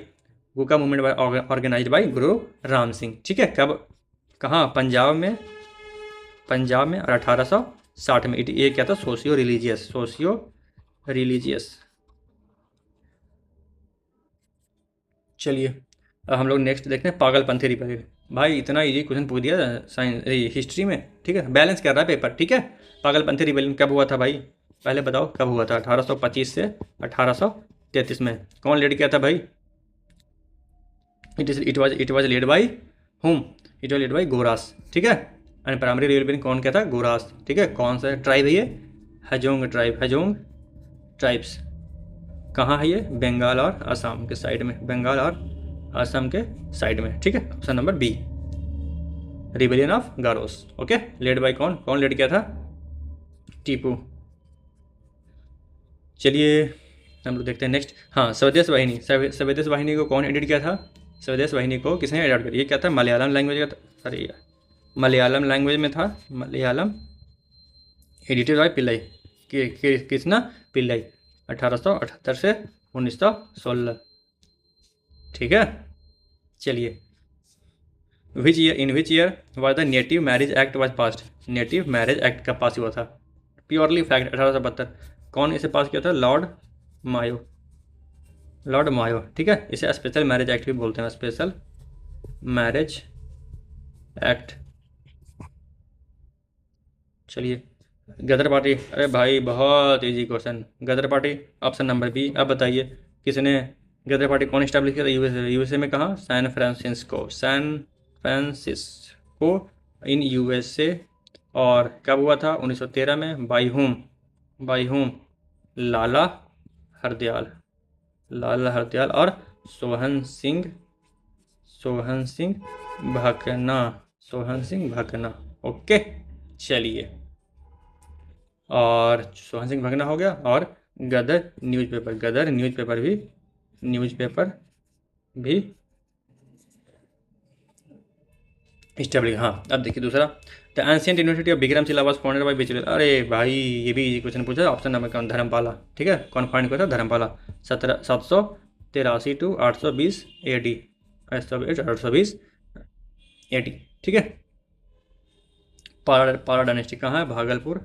कुका मूवमेंट ऑर्गेनाइज बाई गुरु राम सिंह, ठीक है। कब, कहाँ, पंजाब में, पंजाब में, और 1860 में। ये क्या था, सोशियो रिलीजियस, सोशियो रिलीजियस। चलिए अब हम लोग नेक्स्ट देखते हैं, पागलपंथी रिपब्लिक। भाई इतना इजी क्वेश्चन पूछ दिया साइंस हिस्ट्री में, ठीक है, बैलेंस कर रहा है पेपर, ठीक है। पागलपंथी रिबेलियन कब हुआ था भाई, पहले बताओ कब हुआ था। 1825 से 1833 में। कौन लीड किया था भाई, इट वाज लेड बाई हुम, इट वाज लेड बाई गोरास, ठीक है। एंड प्राइमरी रिबेलियन कौन किया था, गोरास, ठीक है। कौन सा ट्राइब है ये, हजोंग ट्राइब, हजोंग ट्राइब्स। कहाँ है ये, बंगाल और असम के साइड में, बंगाल और असम के साइड में, ठीक है। Option number B, rebellion of Garos, okay. Led by कौन, कौन लेड किया था, टीपू। चलिए हम लोग देखते हैं नेक्स्ट, हाँ, स्वदेश वाहिनी। स्वदेश वाहिनी को कौन एडिट किया था, स्वदेश वाहिनी को किसने एडिट किया, ये क्या था, मलयालम लैंग्वेज का था, अरे यार मलयालम लैंग्वेज में था, मलयालम, एडिटेड बाय पिल्लाई, किसना, पिल्लाई, 1878 से 1916, ठीक है। चलिए, which year, in which year was the native marriage act was passed. Native marriage act का पास हुआ था, प्योरली फैक्ट, 1872। कौन इसे पास किया था, लॉर्ड मायो, लॉर्ड मायो, ठीक है। इसे स्पेशल मैरिज एक्ट भी बोलते हैं, स्पेशल मैरिज एक्ट। चलिए, गदर पार्टी, अरे भाई बहुत इजी क्वेश्चन, गदर पार्टी, ऑप्शन नंबर बी। अब बताइए किसने गदर पार्टी कौन स्टैब्लिश किया था, यूएसए, यूएसए में कहाँ, San Francisco, San Francisco in USA. और कब हुआ था, 1913 में। बाई हुम, बाई हुम, लाला हरदयाल, लाला हरदयाल और सोहन सिंह, सोहन सिंह भकना, सोहन सिंह भकना, ओके। चलिए, और सोहन सिंह भगना हो गया, और गदर न्यूज़पेपर, गदर न्यूज़पेपर भी, न्यूज़पेपर भी स्टेब्लिश। हाँ अब देखिए दूसरा, the ancient university of Vikramshila was founded by which, अरे भाई ये भी इजी क्वेश्चन पूछा है। ऑप्शन नंबर कौन, धर्मपाला, ठीक है। कौन फाउंड किया था, धर्मपाला, 783 टू 820 AD, 820 AD, ठीक है। पाला डायनेस्टी कहाँ है, भागलपुर,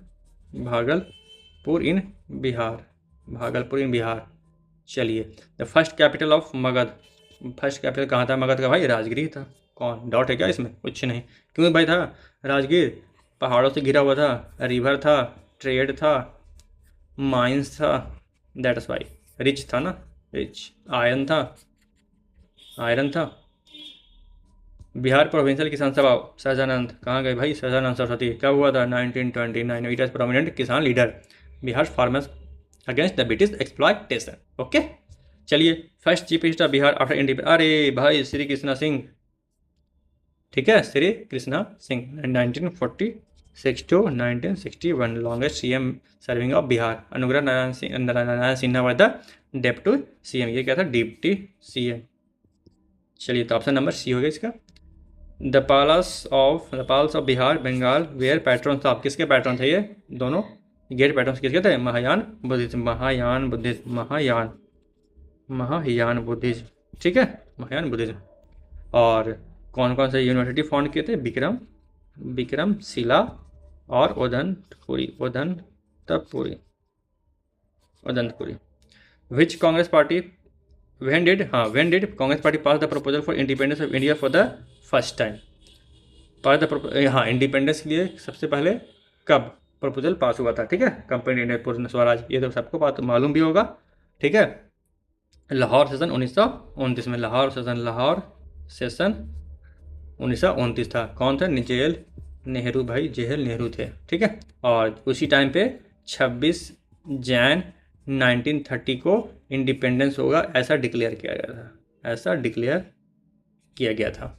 भागलपुर इन बिहार, भागलपुर इन बिहार। चलिए, the first capital of Magadh, first capital कहाँ था मगध का, भाई राजगिर था। कौन, डाउट है क्या इसमें, कुछ नहीं, क्यों भाई था राजगिर, पहाड़ों से घिरा हुआ था, रिवर था, ट्रेड था, माइंस था, दैट्स वाई, रिच था ना, रिच, आयरन था, आयरन था। बिहार प्रोविंशियल किसान सभा, सहजानंद कहाँ गए भाई, सहजानंद सरस्वती। कब हुआ था, 1929। It as prominent kisan leader, Bihar farmers against the British exploitation, okay. चलिए, first chief minister Bihar after independence, अरे भाई श्री कृष्णा सिंह, ठीक है, Shri Krishna Singh, 1946 to 1961, longest CM serving of Bihar. Anugrah Narayan Sinha was the deputy CM, ये क्या था, डिप्टी CM। चलिए, तो ऑप्शन नंबर सी हो गया इसका। The Palas of Bihar Bengal were patron of, किसके पैट्रन थे ये दोनों, गेट पैट्रन किसके थे, Mahayana Buddhism, Mahayana Buddhism, Mahayana, Mahayana Buddhism, ठीक है, महायान बुद्धिज्म। और कौन कौन से यूनिवर्सिटी फाउंड किए थे, विक्रमशिला और Odantapuri, Odantapuri, Udantpuri. Which Congress party when did Congress party pass the proposal for independence of India for the first time? Pass the हाँ, इंडिपेंडेंस के लिए सबसे पहले कब प्रपोजल पास हुआ था? ठीक है, कंपनी इंडिया पूर्ण स्वराज, ये तो सबको बात मालूम भी होगा। ठीक है, लाहौर सेशन 1929 में, लाहौर सेशन 1929 था। कौन थे? जेएल नेहरू, भाई जेएल नेहरू थे। ठीक है, और उसी टाइम पे 26 जैन 1930 को इंडिपेंडेंस होगा ऐसा डिक्लेयर किया गया था, ऐसा डिक्लेयर किया गया था।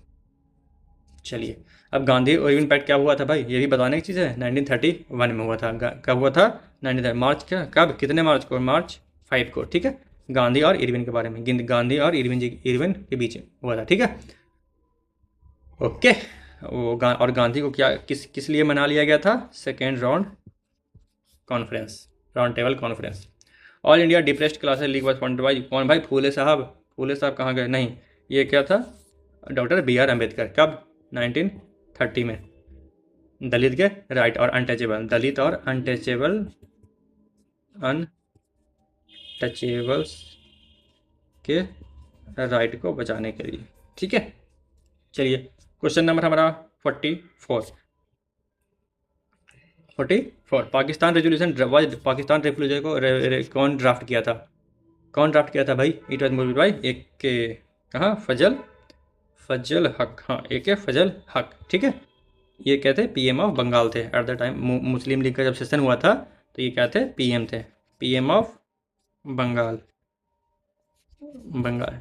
चलिए, अब गांधी और इरविन पैक्ट क्या हुआ था भाई, ये भी बताने की चीज़ है। 1931 में हुआ था। कब हुआ था? 1930 मार्च क्या, कब, कितने मार्च को? मार्च 5 को। ठीक है, गांधी और इरविन के बारे में, गांधी और इरविन के बीच हुआ था। ठीक है, ओके। वो और गांधी को क्या किस लिए मना लिया गया था? Second round table conference. All India depressed classes league was founded by कौन भाई? फूले साहब कहाँ गए? नहीं, ये क्या था? Doctor BR Ambedkar. कब? 1930 में। दलित के राइट और अनटचेबल, दलित और अनटचेबल्स के राइट को बचाने के लिए। ठीक है, चलिए क्वेश्चन नंबर हमारा 44। पाकिस्तान रेजोल्यूशन को कौन ड्राफ्ट किया था भाई? इट वाज मूव्ड बाय एक के कहाँ? फजल हक। हाँ, एक फजल हक। ठीक है, ये क्या थे? PM ऑफ बंगाल थे at the time. Muslim league का जब सेशन हुआ था तो ये क्या थे? PM थे, PM ऑफ बंगाल।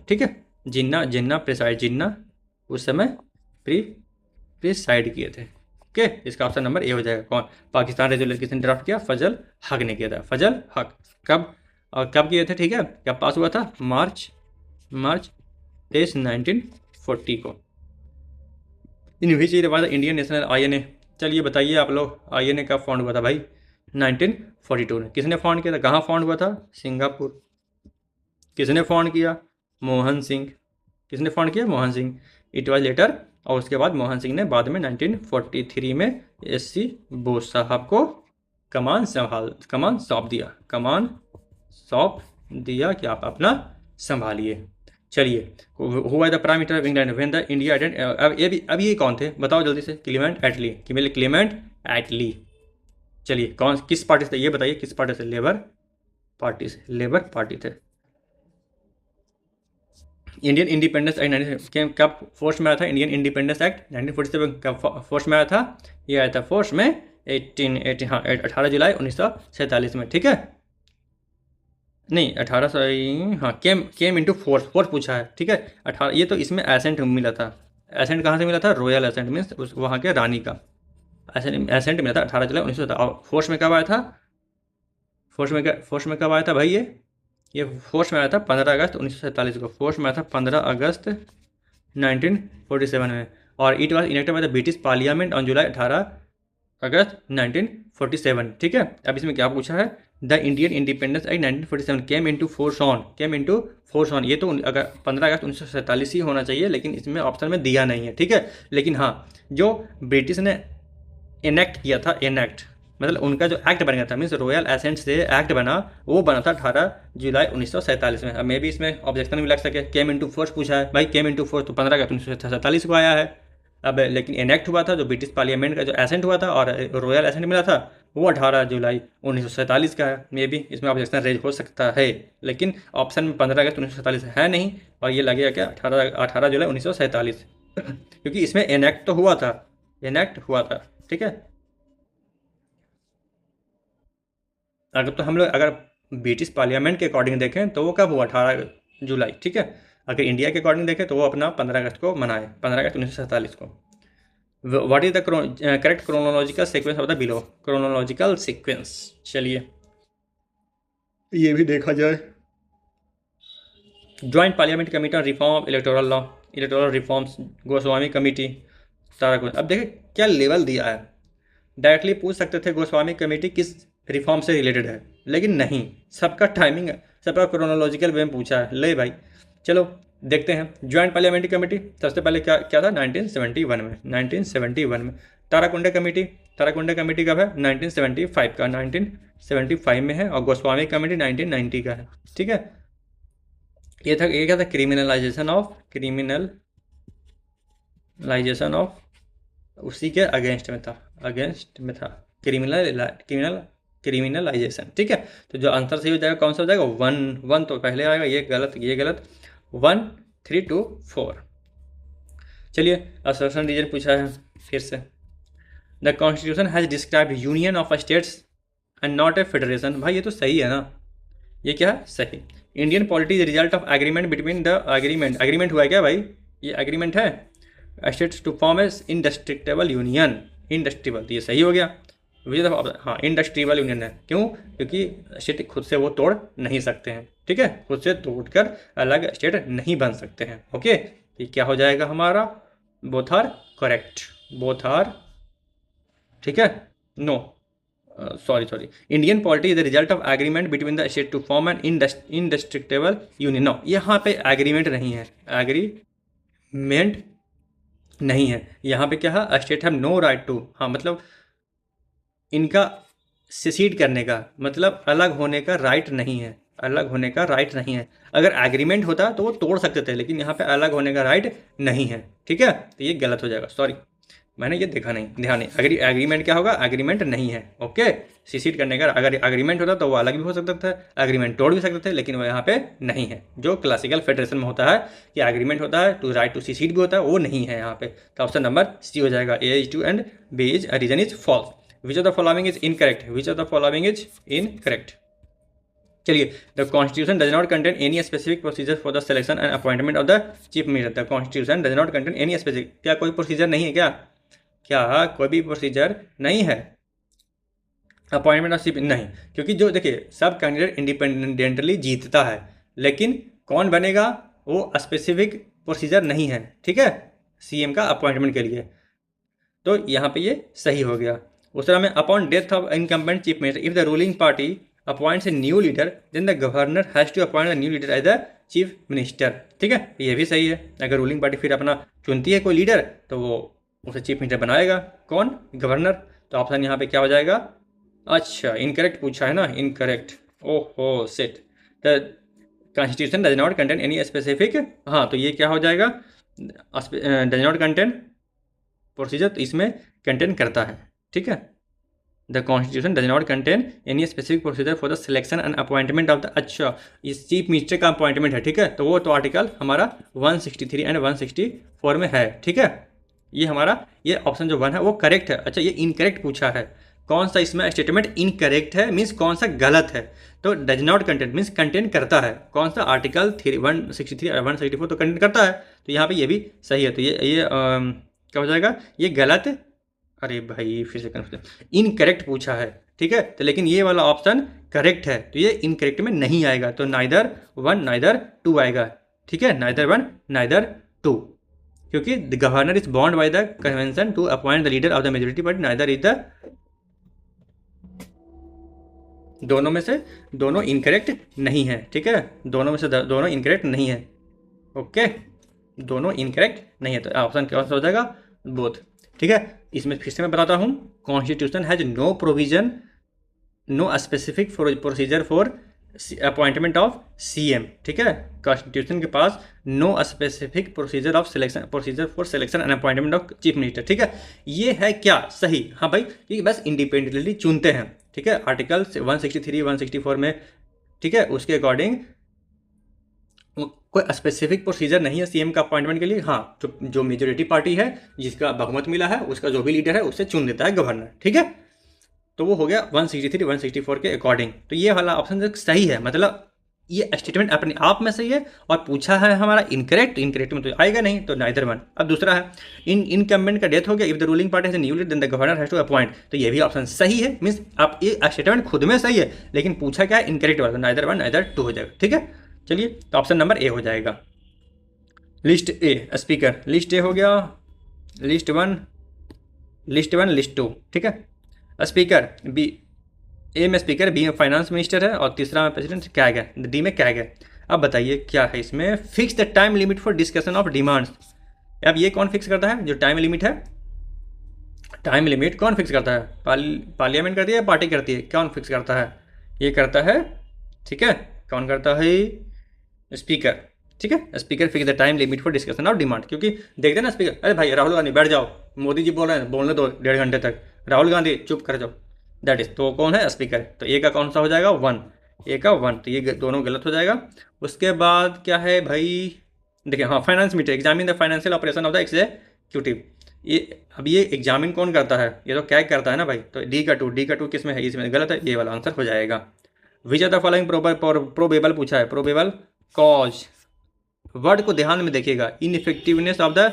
ठीक है, जिन्ना उस समय प्रिसाइड किए थे। ओके, इसका ऑप्शन नंबर ए हो जाएगा। कौन? पाकिस्तान रेजोल्यूशन किसने ड्राफ्ट किया? फजल हक ने किया था, फजल हक। कब और कब किए थे? ठीक है, कब पास हुआ था? मार्च 23 1940 को। In which year was the Indian national INA? चलिए बताइए आप लोग, INA कब फाउंड हुआ था भाई? 1942 में। किसने फाउंड किया था? कहाँ फाउंड हुआ था? सिंगापुर। किसने फाउंड किया? मोहन सिंह। किसने फाउंड किया? Mohan Singh. It was later, और उसके बाद मोहन सिंह ने बाद में 1943 में SC बोस साहब को कमान सौंप दिया कि आप अपना संभालिए। चलिए, हुआ the prime minister of England when the India अब ये कौन थे बताओ जल्दी से? क्लेमेंट एटली। चलिए, कौन किस पार्टी से? ये बताइए किस पार्टी से? लेबर पार्टी थे। इंडियन इंडिपेंडेंस एक्ट कब फोर्स में आया था? इंडियन इंडिपेंडेंस एक्ट 1947 कब फोर्स में आया था? ये आया था फोर्स में 18 जुलाई 1947 में। ठीक है, नहीं 1800, हाँ, केम इनटू फोर्स पूछा है। ठीक है, 18, ये तो इसमें एसेंट मिला था। एसेंट कहाँ से मिला था? रॉयल एसेंट मीन्स वहाँ के रानी का एसेंट मिला था 18 जुलाई 1947। और फोर्स में कब आया था? फोर्स में कब आया था भाई? ये फोर्स में आया था 15 अगस्त 1947 को। फोर्स में आया था 15 अगस्त 1947 में। और it was enacted by the British parliament on July 18 अगस्त 1947। ठीक है, अब इसमें क्या पूछा है? The Indian independence act 1947 came into force on. ये तो अगर 15 अगस्त 1947 ही होना चाहिए, लेकिन इसमें ऑप्शन में दिया नहीं है। ठीक है, लेकिन हाँ, जो ब्रिटिश ने इनेक्ट किया था, मतलब उनका जो एक्ट बन गया था, मीन्स रॉयल एसेंट से एक्ट बना, वो बना था 18 जुलाई 1947 में। अब मे भी इसमें ऑब्जेक्शन भी लग सके, केम इनटू फोर्स पूछा है भाई, केम इनटू फोर्स तो 15 अगस्त 1947 को आया है। अब लेकिन इनेक्ट हुआ था, जो ब्रिटिश पार्लियामेंट का जो एसेंट हुआ था और रॉयल एसेंट मिला था, वो 18 जुलाई 1947 का है। मे भी इसमें ऑब्जेक्शन रेज हो सकता है, लेकिन ऑप्शन में 15 अगस्त 1947 है नहीं, और ये लगेगा क्या? 18 जुलाई 1947 क्योंकि इसमें इनेक्ट तो हुआ था। ठीक है, अगर ब्रिटिश पार्लियामेंट के अकॉर्डिंग देखें तो वो कब हुआ? 18 जुलाई। ठीक है, अगर इंडिया के अकॉर्डिंग देखें तो वो अपना 15 अगस्त को मनाए, 15 अगस्त 1947 को। What is the correct chronological sequence of the below? Chronological sequence, चलिए ये भी देखा जाए। Joint parliament committee on reform of electoral reforms, Goswami committee, सारा कुछ। अब देखें क्या लेवल दिया है। डायरेक्टली पूछ सकते थे गोस्वामी कमेटी किस रिफॉर्म से रिलेटेड है, लेकिन नहीं, सबका टाइमिंग, सबका क्रोनोलॉजिकल वे में पूछा है। ले भाई, चलो देखते हैं। ज्वाइंट पार्लियामेंट्री कमेटी सबसे पहले क्या था? 1971 में। ताराकुंडे कमेटी कब है? 1975 का। 1975 में है, और गोस्वामी कमेटी 1990 का है। ठीक है, ये क्या था, क्रिमिनलाइजेशन ऑफ उसी के अगेंस्ट में था क्रिमिनलाइजेशन। ठीक है, तो जो आंसर सही हो जाएगा कौन सा हो जाएगा, 1 तो पहले आएगा, ये गलत 1 3 2 4। चलिए असर्शन रीजन पूछा है फिर से। The constitution has described union of states and not a federation. भाई ये तो सही है ना, ये क्या है, सही। Indian polity is result of agreement between the agreement हुआ है क्या भाई, ये एग्रीमेंट है states to form a indestructible union, indestructible, तो ये सही हो गया। हाँ इंडस्ट्रीबल यूनियन है, क्यों, क्योंकि स्टेट खुद से वो तोड़ नहीं सकते हैं। ठीक है, खुद से तोड़कर अलग स्टेट नहीं बन सकते हैं। ओके, ये क्या हो जाएगा हमारा, both are correct, both are, ठीक है, no sorry Indian polity is the result of agreement between the state to form an indestructible union. No, यहाँ पे एग्रीमेंट नहीं है, एग्रीमेंट नहीं है, यहाँ पे क्या है, state have no right to, हाँ मतलब इनका सेसीड करने का मतलब अलग होने का राइट नहीं है, अलग होने का राइट नहीं है। अगर एग्रीमेंट होता तो वो तोड़ सकते थे, लेकिन यहाँ पे अलग होने का राइट नहीं है। ठीक है, तो ये गलत हो जाएगा, सॉरी मैंने ये देखा नहीं, ध्यान नहीं। अगर एग्रीमेंट क्या होगा, एग्रीमेंट नहीं है। ओके, सीसीड करने का अगर एग्रीमेंट होता तो वो अलग भी हो सकता था, एग्रीमेंट तोड़ भी सकते थे, लेकिन वो यहाँ पे नहीं है। जो क्लासिकल फेडरेशन में होता है कि एग्रीमेंट होता है टू राइट टू सीसीड भी होता है, वो नहीं है यहाँ पे। तो ऑप्शन नंबर सी हो जाएगा, A is 2 and B is reason is false. Which of the following is incorrect, which of the following is incorrect. चलिए, the constitution does not contain any specific procedure for the selection and appointment of the chief minister. The constitution does not contain any specific, क्या कोई procedure नहीं है क्या कोई भी procedure नहीं है अपॉइंटमेंट ऑफ चीफ, नहीं, क्योंकि जो देखिए सब कैंडिडेट इंडिपेंडेंटली जीतता है, लेकिन कौन बनेगा वो स्पेसिफिक प्रोसीजर नहीं है। ठीक है, सीएम का अपॉइंटमेंट के लिए, तो यहाँ पे ये सही हो गया। दूसरा में, upon death of incumbent chief minister if the ruling party appoints a new leader then the governor has to appoint the new leader as the chief minister. ठीक है, ये भी सही है। अगर रूलिंग पार्टी फिर अपना चुनती है कोई लीडर तो वो उसे चीफ मिनिस्टर बनाएगा, कौन, गवर्नर। तो ऑप्शन यहाँ पे क्या हो जाएगा, अच्छा इनकरेक्ट पूछा है ना, इनकरेक्ट, ओहो set, the constitution does not contain any specific, हाँ तो ये क्या हो जाएगा, डज नॉट कंटेन प्रोसीजर, तो इसमें कंटेन करता है। ठीक है, the constitution does not contain any specific procedure for the selection and appointment of the, अच्छा इस चीफ मिनिस्टर का अपॉइंटमेंट है। ठीक है, तो वो तो आर्टिकल हमारा 163 एंड 164 में है। ठीक है, ये हमारा ये ऑप्शन जो 1 है वो करेक्ट है। अच्छा, ये इनकरेक्ट पूछा है, कौन सा इसमें स्टेटमेंट इनकरेक्ट है, मीन्स कौन सा गलत है। तो does not contain means contain करता है, कौन सा, आर्टिकल 163 और 164 तो कंटेन करता है, तो यहाँ पे ये भी सही है। तो ये क्या हो जाएगा, ये गलत, अरे भाई फिर से कन्फ्यूजन, इनकरेक्ट पूछा है। ठीक है, तो लेकिन ये वाला ऑप्शन करेक्ट है, तो ये इनकरेक्ट में नहीं आएगा, तो नाइदर 1 नाइदर 2 आएगा। ठीक है, नाइदर 1 नाइदर 2, क्योंकि the governor is bound by the convention to appoint the leader of the majority but neither is the, दोनों में से दोनों इनकरेक्ट नहीं है। ठीक है, दोनों में से दोनों इनकरेक्ट नहीं है। ओके, दोनों इनकरेक्ट नहीं है, तो ऑप्शन क्या हो जाएगा, बोथ। ठीक है, इसमें फिर से मैं बताता हूँ, constitution has no provision, no specific procedure for appointment of CM. ठीक है, कॉन्स्टिट्यूशन के पास no specific procedure for selection and appointment of chief minister. ठीक है, ये है क्या सही, हाँ भाई, ये बस इंडिपेंडेंटली चुनते हैं। ठीक है, आर्टिकल 163 164 में, ठीक है, उसके अकॉर्डिंग कोई स्पेसिफिक प्रोसीजर नहीं है सीएम का अपॉइंटमेंट के लिए। हाँ, जो मेजोरिटी पार्टी है, जिसका बहुमत मिला है, उसका जो भी लीडर है उससे चुन देता है गवर्नर। ठीक है, तो वो हो गया 163 164 के अकॉर्डिंग। तो ये वाला ऑप्शन सही है, मतलब ये स्टेटमेंट अपने आप में सही है, और पूछा है हमारा इनकरेक्ट में तो आएगा नहीं, तो नाइदर 1। अब दूसरा है, इनकम्बेंट का डेथ हो गया, if the ruling party has new leader then the governor has to appoint, तो ये भी ऑप्शन सही है, मीन्स आप ये स्टेटमेंट खुद में सही है, लेकिन पूछा क्या है, इनकरेक्ट वाला, नाइदर 1 नाइदर 2 हो जाएगा। ठीक है, चलिए, तो ऑप्शन नंबर ए हो जाएगा। List A, speaker, list A हो गया, लिस्ट 1 लिस्ट 2। ठीक है, स्पीकर बी, ए में स्पीकर, बी में फाइनेंस मिनिस्टर है, और तीसरा में प्रेसिडेंट, कैग है, डी में कैग है। अब बताइए क्या है इसमें, fix the time limit for discussion of demands. अब ये कौन फिक्स करता है, जो टाइम लिमिट है, टाइम लिमिट कौन फिक्स करता है? पार्लियामेंट करती है या पार्टी करती है? कौन फिक्स करता है? ये करता है, ठीक है, कौन करता है? स्पीकर। ठीक है, speaker fix the time limit for discussion of demand. क्योंकि देखते हैं ना स्पीकर, अरे भाई राहुल गांधी बैठ जाओ, मोदी जी बोल रहे हैं, बोलने दो 1.5 घंटे तक, राहुल गांधी चुप कर जाओ, दैट इज, तो कौन है? स्पीकर। तो ए का कौन सा हो जाएगा? 1। ए का 1, तो ये दोनों गलत हो जाएगा। उसके बाद क्या है भाई? देखिए, हाँ, finance meter examine the financial operation of the executive. ये अब ये एग्जामिन कौन करता है? ये तो कैग करता है ना भाई। तो डी का टू किस में है? इसमें गलत है, ये वाला आंसर हो जाएगा। Which are the following probable पूछा है, प्रोबेबल कॉज। वर्ड को ध्यान में देखिएगा, इनइफेक्टिवनेस ऑफ द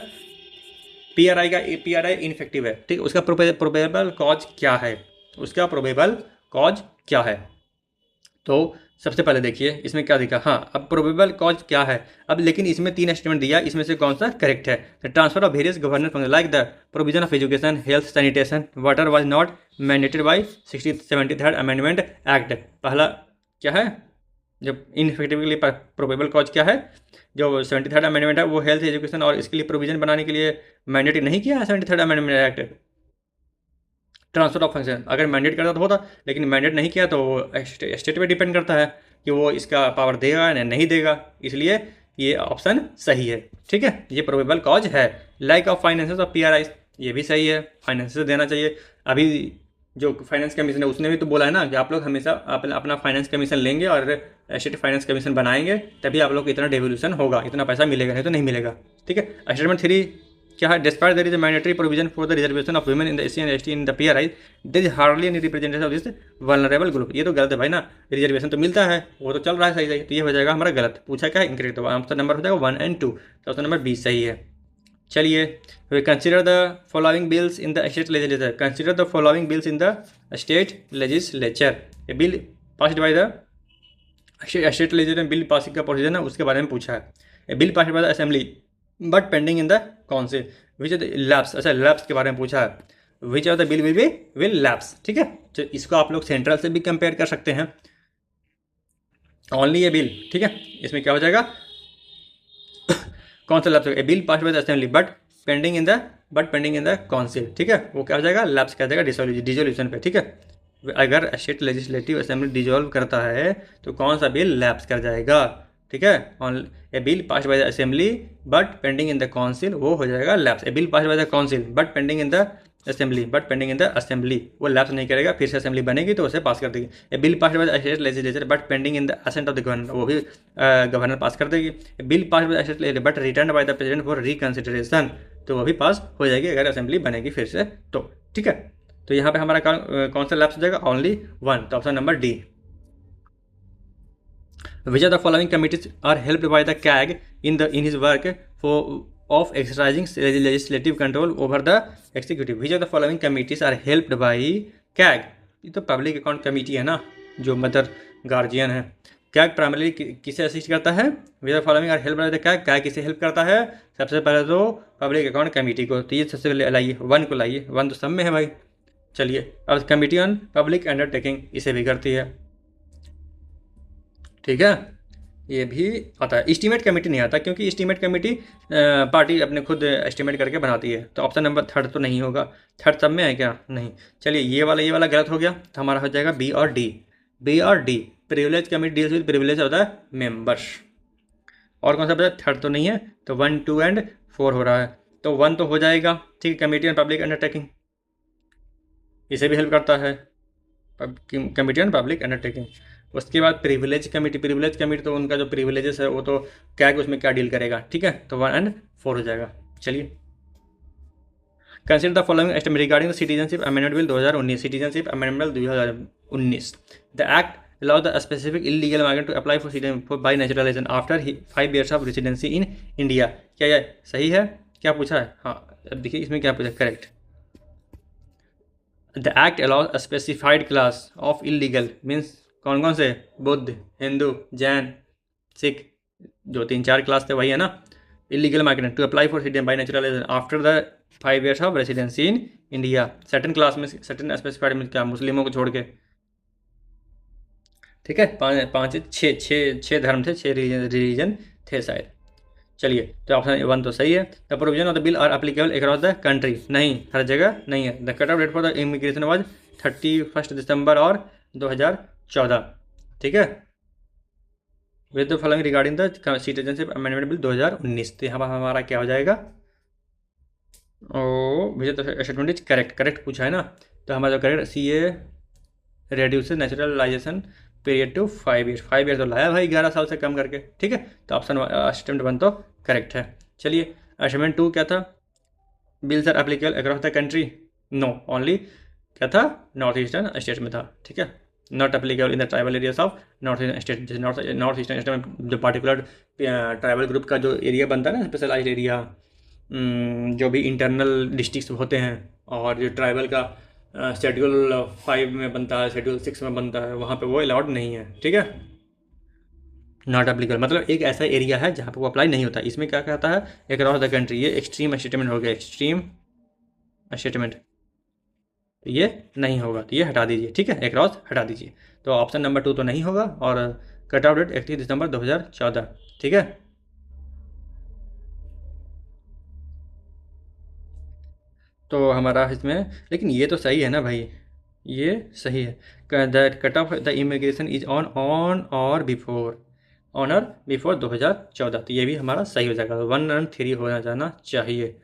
पीआरआई का, पीआरआई इनफेक्टिव है, ठीक है, उसका प्रोबेबल कॉज क्या है? उसका प्रोबेबल कॉज क्या है? तो सबसे पहले देखिए इसमें क्या दिखा, हाँ, अब प्रोबेबल कॉज क्या है। अब लेकिन इसमें 3 स्टेटमेंट दिया, इसमें से कौन सा करेक्ट है? The transfer of various government function like the provision of education, health, sanitation, water was not mandated by 73rd amendment act. पहला क्या है? जब इनफेक्टिवली प्रोबेबल कॉज क्या है? जो 73rd अमेंडमेंट है वो हेल्थ, एजुकेशन और इसके लिए प्रोविजन बनाने के लिए मैंडेटरी नहीं किया है 73rd amendment act. Transfer of function अगर मैंडेट करता तो होता, लेकिन मैंडेट नहीं किया, तो स्टेट पे डिपेंड करता है कि वो इसका पावर देगा या नहीं देगा, इसलिए ये ऑप्शन सही है। ठीक है, ये प्रोबेबल कॉज है। Like of finances of PRI, ये भी सही है, फाइनेंसेस देना चाहिए। अभी जो फाइनेंस कमीशन है उसने भी तो बोला है ना कि आप लोग हमेशा अपना फाइनेंस कमीशन लेंगे और स्टेट फाइनेंस कमीशन बनाएंगे, तभी आप लोग को इतना डेवल्यूशन होगा, इतना पैसा मिलेगा, नहीं तो नहीं मिलेगा। ठीक है, स्टेटमेंट 3 क्या है? Despite there is a mandatory provision for the reservation of women in the SC and ST in the PRI, there is hardly any representation of this vulnerable group. ये तो गलत है भाई ना, रिजर्वेशन तो मिलता है, वो तो चल रहा है सही सही, तो ये हो जाएगा हमारा गलत। पूछा क्या है? इंकरेक्ट, तो आंसर नंबर हो जाएगा 1 और 2, तो ऑप्शन नंबर बी सही है। चलिए, consider the following bills in the state legislature, consider the following bills in the state legislature. ये bill passed by the state legislature, bill passing का प्रोसीजर है उसके बारे में पूछा है। A bill passed by the assembly but pending in the council, which lapse, अच्छा lapse के बारे में पूछा है, which of the bill will lapse. ठीक है, तो इसको आप लोग सेंट्रल से भी कंपेयर कर सकते हैं, ओनली ए बिल। ठीक है, इसमें क्या हो जाएगा? कौन सा lapse? A bill passed by the assembly but pending in the council. ठीक है, वो क्या हो जाएगा? लैप्स क्या हो जाएगा? डिजोल्यूशन पे। ठीक है, अगर स्टेट लेजिस्लेटिव असेंबली डिजोल्व करता है तो कौन सा बिल लैप्स कर जाएगा? ठीक है, on A bill passed by the assembly but pending in the council, वो हो जाएगा lapse. A bill passed by the council but pending in the assembly, but pending in the assembly, वो lapse नहीं करेगा, फिर से असेंबली बनेगी तो उसे पास कर देगी। A bill passed by the state legislature but pending in the assent of the governor, वो भी गवर्नर पास कर देगी। A bill passed by the state legislature but return by the president for reconsideration, तो वो भी पास हो जाएगी अगर असेंबली बनेगी फिर से तो। ठीक है, तो यहाँ पे हमारा कौन सा लैप्स हो जाएगा? ओनली 1, तो option number D. Which of the following committees are helped by the CAG in his work of exercising legislative control over the executive? Which of the following committees are helped by CAG? ये तो public account committee है ना, जो mother guardian है। CAG primary किसे assist करता है? Which of following are help by the CAG, CAG किसे हेल्प करता है? सबसे पहले तो पब्लिक अकाउंट कमेटी को, तो ये सबसे लाइए 1 को लाइए, 1 तो सब में है भाई। चलिए, अब कमेटी ऑन पब्लिक अंडरटेकिंग, इसे भी करती है। ठीक है, ये भी आता है। एस्टीमेट कमेटी नहीं आता, क्योंकि एस्टीमेट कमेटी पार्टी अपने खुद एस्टीमेट करके बनाती है, तो ऑप्शन नंबर 3 तो नहीं होगा। 3 सब में है क्या? नहीं। चलिए, ये वाला गलत हो गया, तो हमारा हो जाएगा बी और डी। बी और D, privilege committee deals with privilege of the members. और कौन सा बचा? 3 तो नहीं है, तो 1, 2 एंड 4 हो रहा है, तो 1 तो हो जाएगा। ठीक है, कमेटी ऑन पब्लिक अंडरटेकिंग, इसे भी हेल्प करता है, कमेटी ऑन पब्लिक अंडरटेकिंग। उसके बाद प्रिविलेज कमेटी तो उनका जो प्रिविलेजेस है वो तो क्या है, उसमें क्या डील करेगा। ठीक है, तो 1 और 4 हो जाएगा। चलिए, consider the following statement regarding the citizenship amendment bill 2019, citizenship amendment bill 2019। The act allow the specific illegal migrant to apply for citizenship by naturalization after 5 years of residency in India। क्या ये सही है? क्या पूछा है? हाँ, अब देखिए इसमें क्या पूछा, correct. The act allows a specified class of illegal means कौन कौन से? बुद्ध, हिंदू, जैन, सिख, जो 3-4 क्लास थे वही है ना। Illegal migrant to apply for citizen by naturalisation after the 5 years of residency in India. Certain class में, सर्टन स्पेसिफाइड में क्या? मुस्लिमों को छोड़ के। ठीक है, 5 6 धर्म थे, 6 रिलीजन थे शायद। चलिए, तो ऑप्शन 1 तो सही है। The provision of the bill are applicable across the country, नहीं, हर जगह नहीं है। The cut off date for the immigration was 31 दिसंबर और 2014, ठीक है। With the following regarding the citizenship amendment bill 2019, तो यहाँ पर हमारा क्या हो जाएगा, ओ विजय स्टेटमेंट इज करेक्ट, करेक्ट पूछा है ना, तो हमारा जो correct C A reduce naturalisation period to 5 year, 5 year तो लाया भाई 11 साल से कम करके, ठीक है। तो ऑप्शन स्टेटमेंट 1 तो करेक्ट है। चलिए, स्टेटमेंट 2 क्या था, bills are applicable across the country, no, only क्या था, नॉर्थ ईस्टर्न स्टेट में था, ठीक है। Not applicable in the tribal areas of north eastern state, जैसे नॉर्थ ईस्टर्न स्टेट में जो पार्टिकुलर ट्राइबल ग्रुप का जो एरिया बनता है ना, स्पेशलाइज एरिया, जो भी इंटरनल डिस्ट्रिक्ट होते हैं, और जो ट्राइबल का शेड्यूल 5 में बनता है, शेड्यूल 6 में बनता है, वहाँ पे वो अलाउड नहीं है, ठीक है। नॉट एप्लीकेबल मतलब एक ऐसा एरिया है जहाँ पे वो अप्लाई नहीं होता। इसमें क्या कहता है, अक्रॉस द कंट्री, ये एक्सट्रीम स्टेटमेंट हो गया, एक्सट्रीम स्टेटमेंट, तो ये नहीं होगा, तो ये हटा दीजिए, ठीक है, अक्रॉस हटा दीजिए। तो ऑप्शन नंबर 2 तो नहीं होगा, और कट आउट डेट 31 दिसंबर 2014, ठीक है। तो हमारा इसमें, लेकिन ये तो सही है ना भाई, ये सही है। The cut of the immigration is on और बिफोर 2014, तो ये भी हमारा सही हो जाएगा, 1 और 3 होना जाना चाहिए।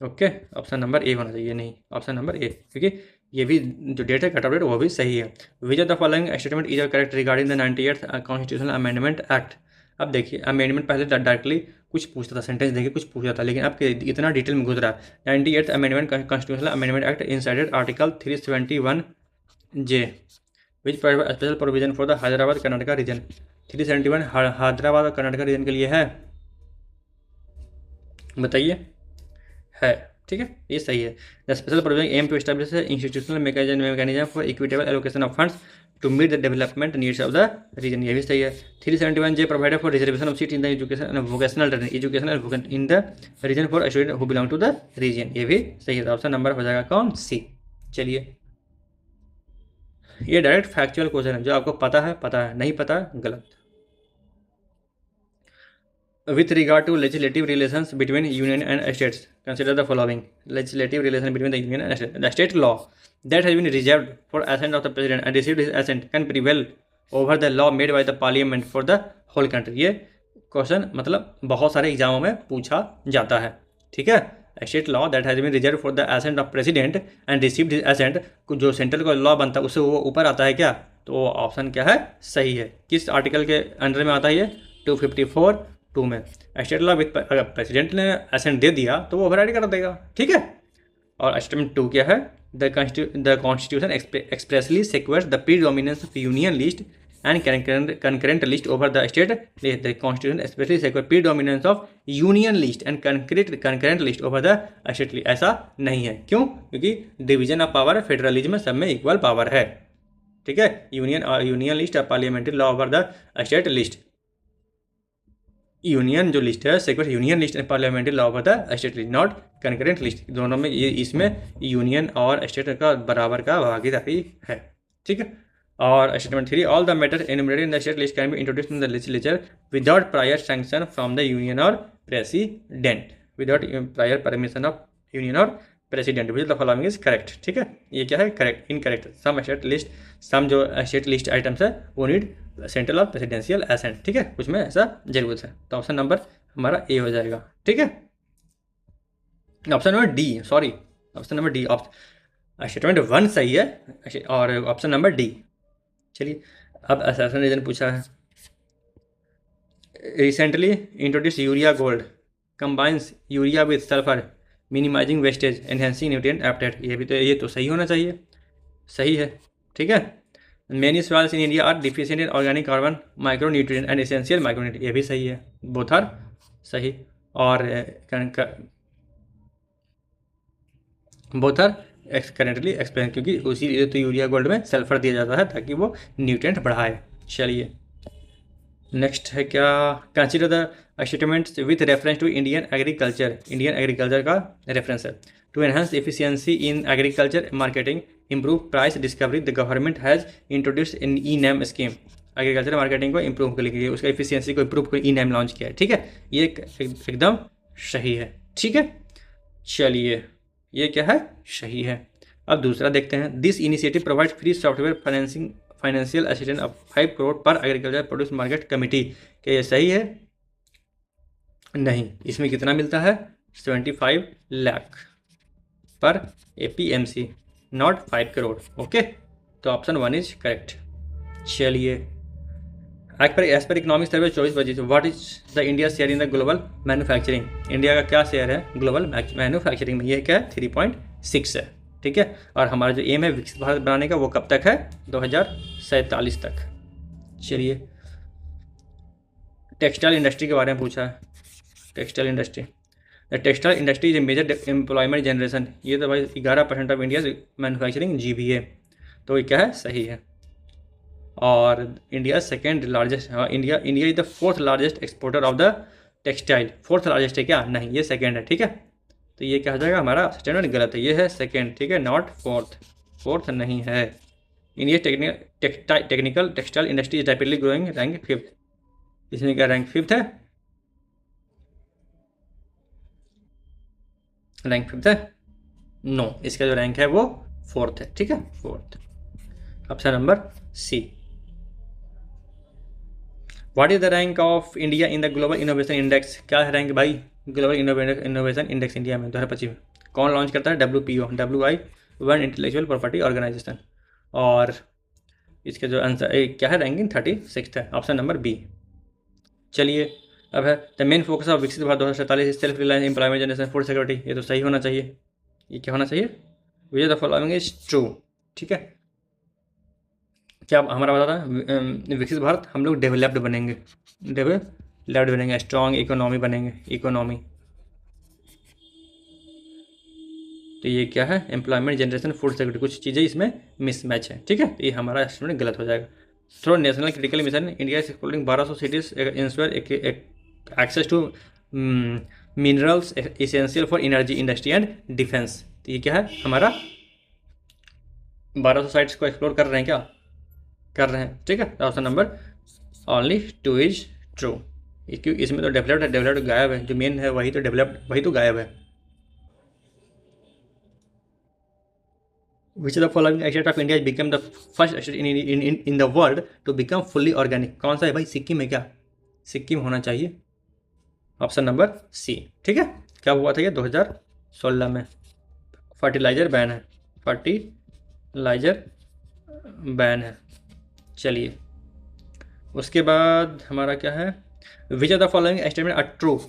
ओके, ऑप्शन नंबर ए होना चाहिए, नहीं, ऑप्शन नंबर ए, क्योंकि ये भी जो डेट है कट ऑफ डेट वो भी सही है। Which of the following statement is correct regarding the 98th constitutional amendment act. अब देखिए, अमेंडमेंट पहले डायरेक्टली कुछ पूछता था, सेंटेंस देखिए कुछ पूछता था, लेकिन अब इतना डिटेल में घुस रहा है। 98th amendment constitutional amendment act inserted article 371J which special provision for the Hyderabad Karnataka region. 371 Hyderabad और कर्नाटका रीजन के लिए है, बताइए, है, ठीक है, ये सही है। The special provision aim to establish institutional mechanism for equitable allocation of funds to meet the development needs of the region, ये भी सही है। 371J provided for reservation of seat in the education vocational in the region for student who belong to the region, ये भी सही है। तो option number हो जाएगा कौन, सी। चलिए, ये डायरेक्ट फैक्चुअल क्वेश्चन है, जो आपको पता है, नहीं पता गलत। With regard to legislative relations between union and states, consider the following. Legislative relation between the union and state. The state law that has been reserved for assent of the president and received his assent can prevail over the law made by the parliament for the whole country. ये question मतलब बहुत सारे एग्जामों में पूछा जाता है, ठीक है। State law that has been reserve for the assent of president and received his assent, जो सेंट्रल का लॉ बनता है उससे वो ऊपर आता है क्या, तो ऑप्शन क्या है, सही है। किस आर्टिकल के अंडर में आता है ये, 254(2) में। स्टेट लॉ विद, अगर प्रेसिडेंट ने एसेंट दे दिया तो वो ओवरराइड कर देगा, ठीक है। और स्टेटमेंट 2 क्या है, the constitution expressly secures the predominance of union list and concurrent list over the state. The constitution especially secure predominance of union list and concurrent list over the state list. ऐसा नहीं है, क्यों, क्योंकि division of power federalism में सब में equal power है, ठीक है। यूनियन लिस्ट और parliamentary law over the state list, union जो लिस्ट है secure union list and parliamentary law over the state list, not concurrent list. दोनों में ये, इसमें यूनियन और स्टेट का बराबर का भागीदारी है, ठीक है। और statement 3, all the matter enumerated in the state list can be introduced in the legislature without prior sanction from the union और president, without prior permission of union और president, which the following is correct, ठीक है। ये क्या है, correct, incorrect. Some state list, some जो state list items है वो नीड सेंट्रल और प्रेसिडेंशियल एसेंट, ठीक है, कुछ में ऐसा जरूरत है। तो ऑप्शन नंबर हमारा ए हो जाएगा, ठीक है। Option number D, sorry, option number D, statement 1 सही है, और ऑप्शन नंबर डी। चलिए, अब असर्शन रीजन पूछा है। Recently introduce urea gold combines urea with sulphur minimising wastage enhancing nutrient uptake, ये तो सही होना चाहिए, सही है, ठीक है। Many soils in India are deficient in organic carbon micro nutrient and essential micro nutrient, ये भी सही है, बोथ आर सही, और बोथ आर करेंटली एक्सप्लेन, क्योंकि उसी तो यूरिया गोल्ड में सल्फर दिया जाता है ताकि वो न्यूट्रिएंट बढ़ाए। चलिए, नेक्स्ट है क्या, consider the statements with reference to Indian agriculture का रेफरेंस है। To enhance efficiency in agriculture marketing, improve price discovery, the government has introduce in e NAM scheme. Agriculture marketing को इम्प्रूव के लिए, उसका एफिशिएंसी को इम्प्रूव कर ई नैम लॉन्च किया है। ठीक है, ये एकदम सही है। ठीक है, चलिए ये क्या है, सही है। अब दूसरा देखते हैं। This initiative provide free software financial assistance of 5 crore पर एग्रीकल्चर प्रोड्यूस मार्केट कमेटी। क्या ये सही है? नहीं, इसमें कितना मिलता है? 75 लाख पर APMC, नॉट 5 करोड़। ओके, तो ऑप्शन 1 इज करेक्ट। चलिए, as per economic survey 24/25, what is the India share in the global manufacturing? India का क्या शेयर है ग्लोबल मैन्युफैक्चरिंग में? ये क्या है? 3.6 है। ठीक है, और हमारा जो एम है विकसित भारत बनाने का, वो कब तक है? 2047 तक। चलिए, टेक्सटाइल इंडस्ट्री के बारे में पूछा है। Textile industry, the textile industry is a major employment generation. ये तो भाई 11% ऑफ इंडिया मैन्युफैक्चरिंग GVA, तो ये क्या है? सही है। और India second largest, India is the 4th largest exporter of the textile. 4th largest है क्या? नहीं, ये सेकेंड है। ठीक है, तो ये क्या हो जाएगा? हमारा स्टेटमेंट गलत है, ये है सेकेंड। ठीक है, नॉट 4th नहीं है। India technical textile industry is rapidly growing, rank 5th। इसमें क्या रैंक 5th है? रैंक 5th है? नो, इसका जो रैंक है वो 4th है। ठीक है, 4th। Option number C। What is the rank of India in the global innovation index? क्या है रैंक भाई ग्लोबल इनोवेशन इंडेक्स इंडिया में 2025 में? कौन लॉन्च करता है? WPO, world intellectual property organization. और इसके जो आंसर क्या है? रैंकिंग 36 है। Option number B। चलिए, अब है the main focus of Viksit Bharat 2047 self reliance, employment generation, food security. ये तो सही होना चाहिए। ये क्या होना चाहिए? Which the following is true. ठीक है, क्या हमारा बता रहा है? विकसित भारत हम लोग डेवलप्ड बनेंगे, स्ट्रॉन्ग इकोनॉमी बनेंगे, इकोनॉमी। तो ये क्या है? एम्प्लॉयमेंट जनरेशन, फूड सिक्योरिटी, कुछ चीज़ें इसमें मिसमैच है। ठीक है, तो ये हमारा एस्टिमेट गलत हो जाएगा। Through national critical mission India is exploring 1200 cities ensure access to minerals essential for energy industry and defence. तो ये क्या है? हमारा 1200 साइट्स को एक्सप्लोर कर रहे हैं, क्या कर रहे हैं? ठीक है, option number only 2 is true. क्यों? इसमें तो डेवलप्ड गायब है, जो मेन है वही तो डेवलप्ड, वही तो गायब है। Which of the following state of India has become the first state in the world to become fully organic? कौन सा है भाई? सिक्किम है क्या? सिक्किम होना चाहिए। Option number C। ठीक है, क्या हुआ था ये? 2016 में। फर्टिलाइजर बैन है, फर्टिलाइजर बैन है। चलिए, उसके बाद हमारा क्या है? Which of the following statement are true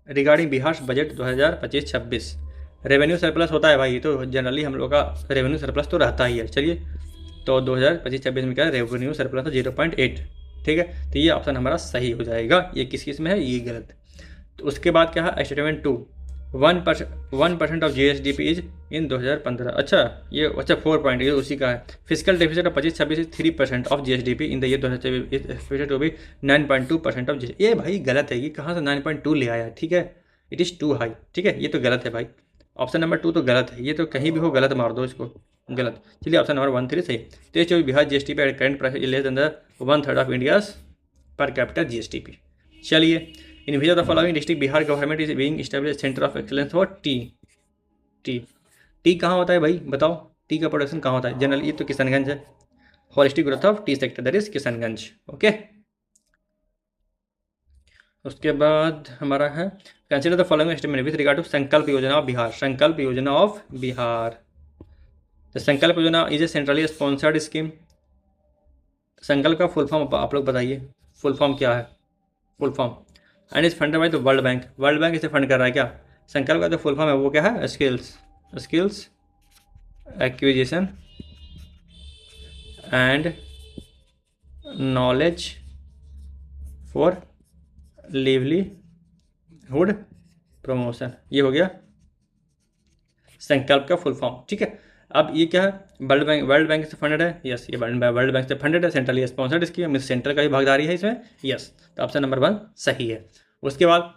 regarding Bihar budget 2025-26? Revenue surplus होता है भाई, ये तो जनरली हम लोग का रेवेन्यू सरप्लस तो रहता ही है। चलिए, तो 2025-26 में क्या है? Revenue surplus 0.8। ठीक है, तो ये ऑप्शन हमारा सही हो जाएगा। ये किस में है? ये गलत। तो उसके बाद क्या है? Statement 2, 1% of GSDP is in 2015। अच्छा, ये 4 पॉइंट, ये उसी का है। Physical deficit of 25-26 3% of GSDP in the year 2024 to be 9.2% of GSDP। ये भाई गलत है, ये कहाँ से 9.2 ले आया? ठीक है, इट इज़ टू हाई। ठीक है, ये तो गलत है भाई। ऑप्शन नंबर 2 तो गलत है, ये तो कहीं भी हो गलत मार दो इसको, गलत। चलिए, ऑप्शन नंबर 1 3 सही। तो ये Bihar GSDP at current price less than the 1/3 of India's per capita GSDP। चलिए, in which of the following district Bihar government is being established centre of excellence for tea कहाँ होता है भाई? बताओ, टी का प्रोडक्शन कहाँ होता है जनरली? ये तो किशनगंज है। Holistic growth of tea sector, that is Kishanganj. Okay, उसके बाद हमारा है consider the following statement with regard to Sankalp Yojana of Bihar. संकल्प योजना ऑफ बिहार, द संकल्प योजना is a centrally sponsored scheme. संकल्प का फुल फॉर्म आप लोग बताइए, फुल फॉर्म क्या है? Full form and is funded by the world bank. World bank इसे फंड कर रहा है क्या? संकल्प का जो फुल फॉर्म है वो क्या है? Skills acquisition and knowledge for livelihood promotion. ये हो गया संकल्प का फुल फॉर्म। ठीक है, अब ये क्या है? वर्ल्ड बैंक से फंडेड है। यस, ये वर्ल्ड बैंक से फंडेड है, सेंट्रली स्पॉन्सर्ड स्कीम, सेंट्रल का भी भागीदारी है इसमें। यस, तो ऑप्शन नंबर 1 सही है। उसके बाद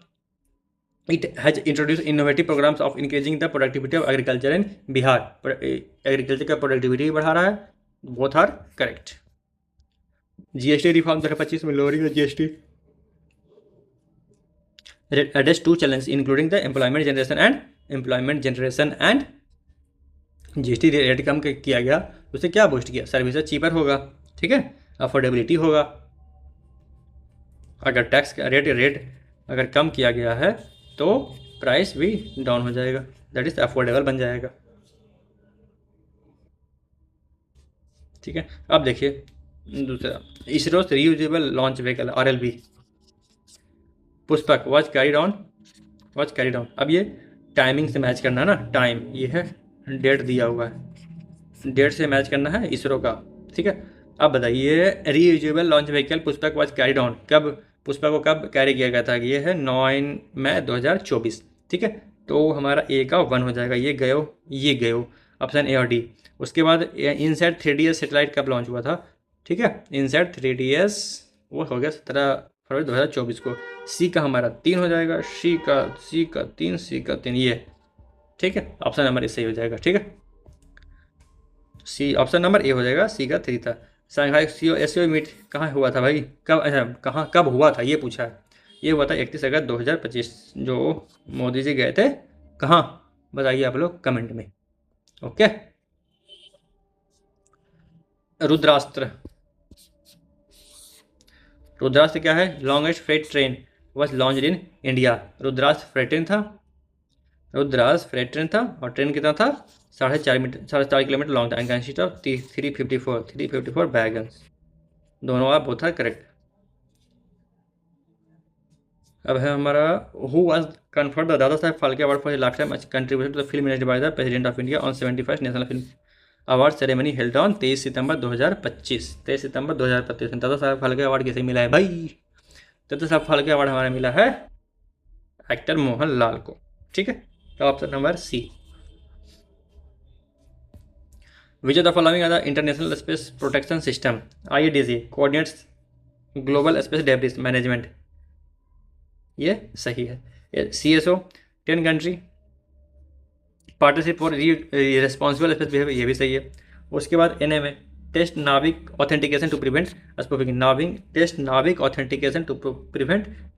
it has introduce innovative programs of increasing the productivity of agriculture in Bihar. Agriculture का प्रोडक्टिविटी बढ़ा रहा है। Both are correct. GST reform 2025 में lowering the GST address two challenges including the employment generation and GST rate कम किया गया, उससे क्या बूस्ट किया, सर्विसेज चीपर होगा, ठीक है, अफोर्डेबिलिटी होगा। अगर टैक्स रेट अगर कम किया गया है तो प्राइस भी डाउन हो जाएगा, दैट इज अफोर्डेबल बन जाएगा, ठीक है। अब देखिए दूसरा, ISRO reusable launch vehicle RLV Pushpak was carried on. अब ये टाइमिंग से मैच करना है ना, टाइम ये है, डेट दिया हुआ है, डेट से मैच करना है इसरो का, ठीक है। अब बताइए reusable launch vehicle Pushpak was carried on, कब पुष्पक को कब कैरी किया गया था, ये है 9 मई 2024, ठीक है। तो हमारा ए का 1 हो जाएगा, ये गयो ऑप्शन ए और डी। उसके बाद इनसैट 3DS सेटेलाइट कब लॉन्च हुआ था, ठीक है, इनसैट 3DS वो हो गया 17 फरवरी 2024 को। सी का हमारा 3 हो जाएगा, सी का 3 ये, ठीक है, ऑप्शन नंबर ए सही हो जाएगा, ठीक है। सी ऑप्शन नंबर ए हो जाएगा, सी का 3 था। शंघाई SCO मीट कहाँ हुआ था भाई, कब, अच्छा कहाँ कब हुआ था ये पूछा है, ये हुआ था 31 अगस्त 2025, जो मोदी जी गए थे कहाँ, बताइए आप लोग कमेंट में, ओके। रुद्रास्त्र क्या है, longest freight train was launched in India. Rudrastra freight train था, और ट्रेन कितना था, 4.5 किलोमीटर लॉन्ग था, कंसिस्ट ऑफ 354 वैगन्स, दोनों आप बोथ आर करेक्ट। अब है हमारा, who was conferred the Dada Saheb Phalke award for lifetime contribution to the film industry by the president of India on 71st national film award ceremony held on 23 सितंबर 2025। Dada Saheb Phalke award किसे मिला है भाई, दादा साहब फाल्के अवार्ड हमारा मिला है एक्टर मोहन लाल को, ठीक है। तो option number C. Which of the following are the international space protection system IADC coordinates global space debris management, ये सही है। CSO 10 country partnership for responsible space behaviour, ये भी सही है। उसके बाद NMA test NavIC authentication to prevent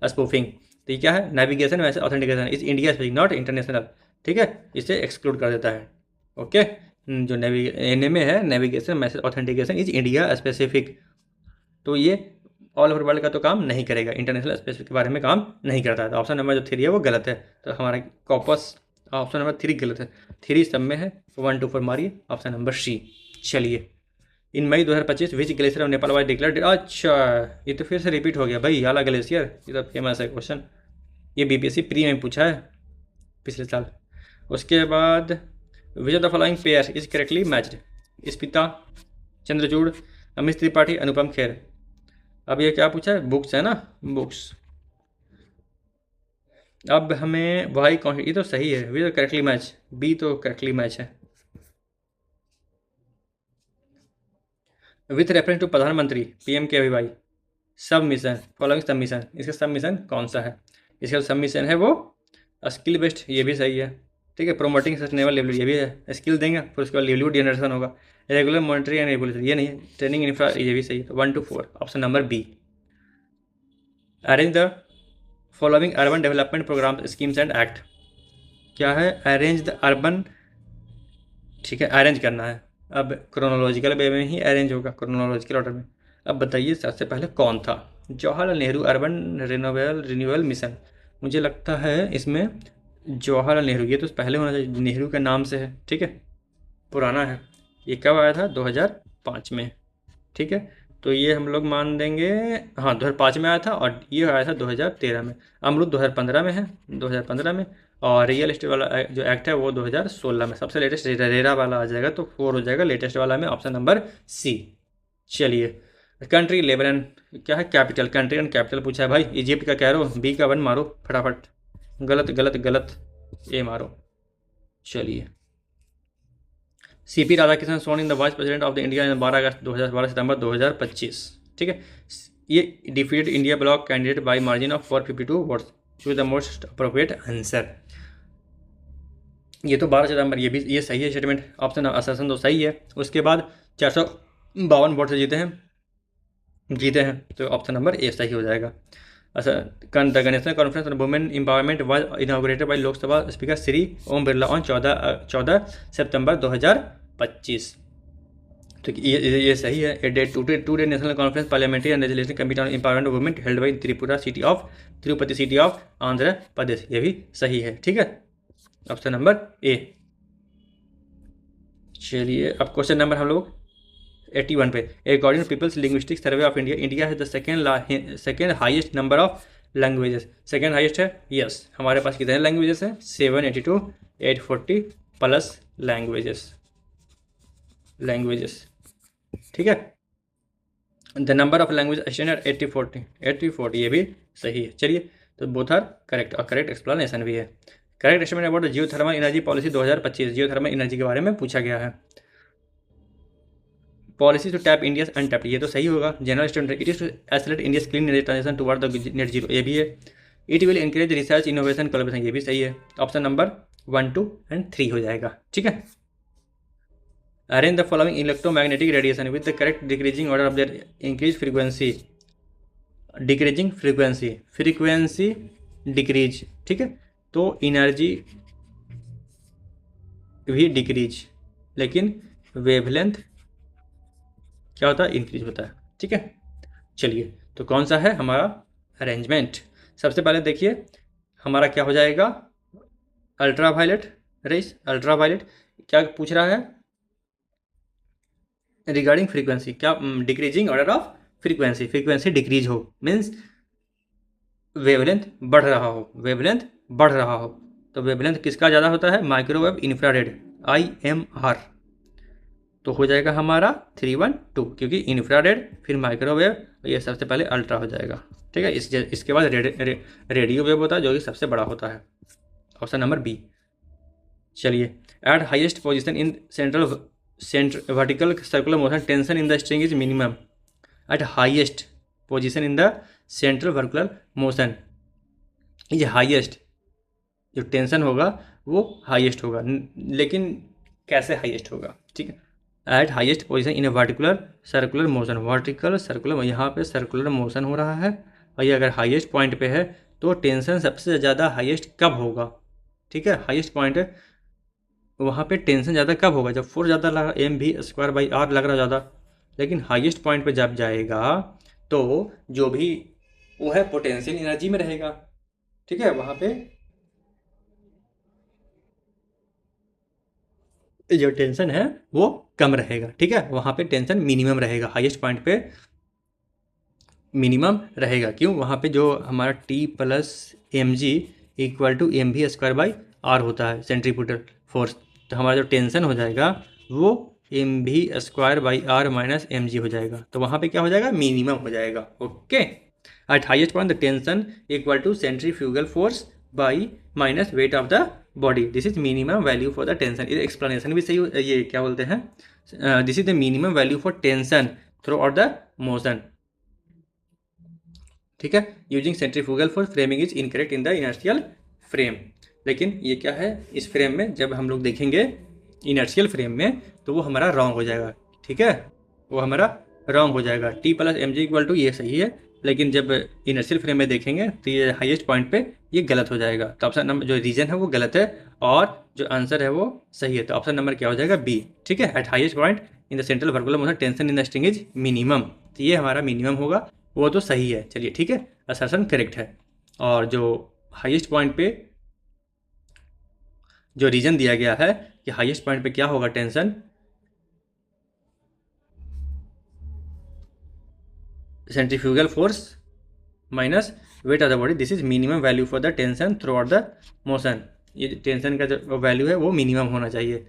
spoofing, तो ये क्या है, नेविगेशन वैसे authentication is India specific not international, ठीक है, इसे एक्सक्लूड कर देता है, ओके। जो NMA है navigation message authentication is India specific, तो ये ऑल ओवर वर्ल्ड का तो काम नहीं करेगा, इंटरनेशनल स्पेस के बारे में काम नहीं करता है। तो ऑप्शन नंबर जो 3 है वो गलत है, तो हमारा कॉपस ऑप्शन नंबर 3 गलत है, 3 सब में है, 1 2 4 मारिए ऑप्शन नंबर सी। चलिए, in May 2025 which glacier of Nepal was declared, अच्छा ये तो फिर से रिपीट हो गया भाई, याला ग्लेशियर, ये तो फेमस है क्वेश्चन, ये BPSC प्री में पूछा है पिछले साल। उसके बाद which of the following pair is correctly matched, Spita Chandrachud, Amit Tripathi, Anupam Kher. अब ये क्या पूछा है, बुक्स है ना, बुक्स। अब हमें भाई कौन, ये तो सही है, वी तो करेक्टली मैच, बी तो करेक्टली मैच है। विथ रेफरेंस टू प्रधानमंत्री PMKVY सब मिशन फॉलोइंग सब मिशन, इसका सब मिशन कौन सा है, इसका सब मिशन है वो स्किल बेस्ड, ये भी सही है, ठीक है। प्रोमोटिंग सस्टेनेबल लिवलीहुड, ये भी है, स्किल देंगे फिर उसके बाद लिवलीहुड जनरेशन होगा। रेगुलर मॉनिटरी एंड रेगुलेशन, ये नहीं है। ट्रेनिंग इंफ्रा, ये भी सही है। तो 1 2 4 ऑप्शन नंबर बी। Arrange the following urban development programme schemes and act, क्या है, अरेंज द अर्बन, ठीक है, अरेंज करना है। अब क्रोनोलॉजिकल वे में ही अरेंज होगा, क्रोनोलॉजिकल ऑर्डर में। अब बताइए सबसे पहले कौन था, Jawaharlal Nehru urban renewal mission, मुझे लगता है इसमें जवाहरलाल नेहरू, ये तो पहले होना चाहिए, नेहरू के नाम से है, ठीक है, पुराना है। ये कब आया था, 2005 में, ठीक है। तो ये हम लोग मान देंगे, हाँ 2005 में आया था, और ये आया था 2013 में। अमरूद 2015 में है, 2015 में। और रियल एस्टेट वाला जो एक्ट है वो 2016 में। सबसे लेटेस्ट रेरा वाला आ जाएगा, तो 4 हो जाएगा लेटेस्ट वाला में, ऑप्शन नंबर सी। चलिए, कंट्री लेवल एंड क्या है, कैपिटल, कंट्री एंड कैपिटल पूछा है भाई, इजिप्ट का कह रहे हो, बी का 1 मारो फटाफट, गलत गलत गलत, ए मारो। चलिए, CP Radhakrishnan sworn in the vice president of the India in 12 सितंबर 2025, ठीक है। ये defeated India bloc candidate by margin of 452 votes, choose the most appropriate answer. ये तो 12 सितंबर, ये सही है स्टेटमेंट, ऑप्शन असर्शन तो सही है। उसके बाद 452 वोट से जीते हैं जीते हैं, तो ऑप्शन नंबर ए सही हो जाएगा। अच्छा, the national conference on women empowerment was inaugurated by Lok Sabha speaker Shri Om Birla on 14 September 2025। तो ये सही है। A day to day national conference parliamentary and legislative committee on empowerment women held by Tirupati city of Andhra Pradesh, ये भी सही है। ठीक है, ऑप्शन नंबर ए। चलिए अब क्वेश्चन नंबर हम लोग 81 पे। According people's linguistic survey of India, India है the second highest number of languages. Second highest है, यस। हमारे पास कितने लैंग्वेजेस हैं? 782, 840 प्लस लैंग्वेजेस। ठीक है, the number of language standard 80-40, ये भी सही है। चलिए, तो बोथ आर करेक्ट और करेक्ट एक्सप्लेनेशन भी है। Correct statement about the geothermal energy policy 2025, geothermal energy के बारे में पूछा गया है। Policy to tap India untapped, ये तो सही होगा। General standard, it is to accelerate India clean energy transition toward the net zero, ये भी है। It will encourage research innovation collaboration, ये भी सही है। ऑप्शन नंबर 1, 2 एंड 3 हो जाएगा। ठीक है, arrange the following electromagnetic radiation with the correct decreasing order of their increased frequency, decreasing frequency decrease। ठीक है, तो एनर्जी भी डिक्रीज, लेकिन वेवलेंथ क्या होता है? इंक्रीज होता है। ठीक है, चलिए, तो कौन सा है हमारा अरेंजमेंट? सबसे पहले देखिए हमारा क्या हो जाएगा, अल्ट्रावायलेट रेस। अल्ट्रावायलेट क्या पूछ रहा है? रिगार्डिंग फ्रीक्वेंसी, क्या decreasing order of frequency decrease हो, मीन्स वेवलेंथ बढ़ रहा हो। तो वेवलेंथ किसका ज़्यादा होता है? Microwave, infrared, IMR। तो हो जाएगा हमारा 312, क्योंकि इंफ्रारेड फिर माइक्रोवेव, ये सबसे पहले अल्ट्रा हो जाएगा। ठीक है, इसके बाद रेडियो वेव होता है, जो कि सबसे बड़ा होता है। Option number B. चलिए, at highest position in central vertical circular motion tension in the string is minimum. At highest position in the central vertical motion is highest, जो टेंशन होगा वो हाईएस्ट होगा, लेकिन कैसे हाईएस्ट होगा? ठीक है, eight highest position in A वर्टिकुलर circular motion, vertical circular, यहाँ पे सर्कुलर मोशन हो रहा है और ये अगर हाईएस्ट पॉइंट पे है तो टेंशन सबसे ज़्यादा हाईएस्ट कब होगा? ठीक है, हाईएस्ट पॉइंट है वहाँ पे टेंशन ज़्यादा कब होगा? जब फोर्स ज़्यादा लगा, mv² लग रहा ज़्यादा। लेकिन हाईएस्ट पॉइंट पे जब जाएगा तो जो भी वो है पोटेंशियल एनर्जी में रहेगा। ठीक है, वहाँ पे जो टेंशन है वो कम रहेगा। ठीक है, वहाँ पे टेंशन मिनिमम रहेगा, हाईएस्ट पॉइंट पे मिनिमम रहेगा। क्यों? वहाँ पे जो हमारा T + mg = mv²/r होता है सेंट्रीफ्यूगल फोर्स, तो हमारा जो टेंशन हो जाएगा वो mv²/r - mg हो जाएगा। तो वहाँ पे क्या हो जाएगा? मिनिमम हो जाएगा। Okay, eight highest point the tension = centrifugal force by minus weight of the body, this is minimum value for the tension. ये एक्सप्लेनेशन भी सही, ये क्या बोलते हैं, this is the minimum value for tension through out the motion. ठीक है, using centrifugal force framing is incorrect in the inertial frame. लेकिन ये क्या है, इस फ्रेम में जब हम लोग देखेंगे इनर्शियल फ्रेम में तो वो हमारा रॉन्ग हो जाएगा। ठीक है, वो हमारा रॉन्ग हो जाएगा। T + mg = ये सही है, लेकिन जब इनर्शियल फ्रेम में देखेंगे तो ये हाईएस्ट पॉइंट पे ये गलत हो जाएगा। तो ऑप्शन नंबर जो रीजन है वो गलत है और जो आंसर है वो सही है। तो ऑप्शन नंबर क्या हो जाएगा? बी। ठीक है, eight highest point in the central vertical motion tension in the string is minimum, तो ये हमारा मिनिमम होगा, वो तो सही है। चलिए ठीक है, असर्शन करेक्ट है। और जो हाईएस्ट पॉइंट पे जो रीजन दिया गया है कि हाईएस्ट पॉइंट पे क्या होगा, tension centrifugal force minus weight of the body, this is minimum value for the tension through out the motion. ये टेंशन का जो वैल्यू है वो मिनिमम होना चाहिए।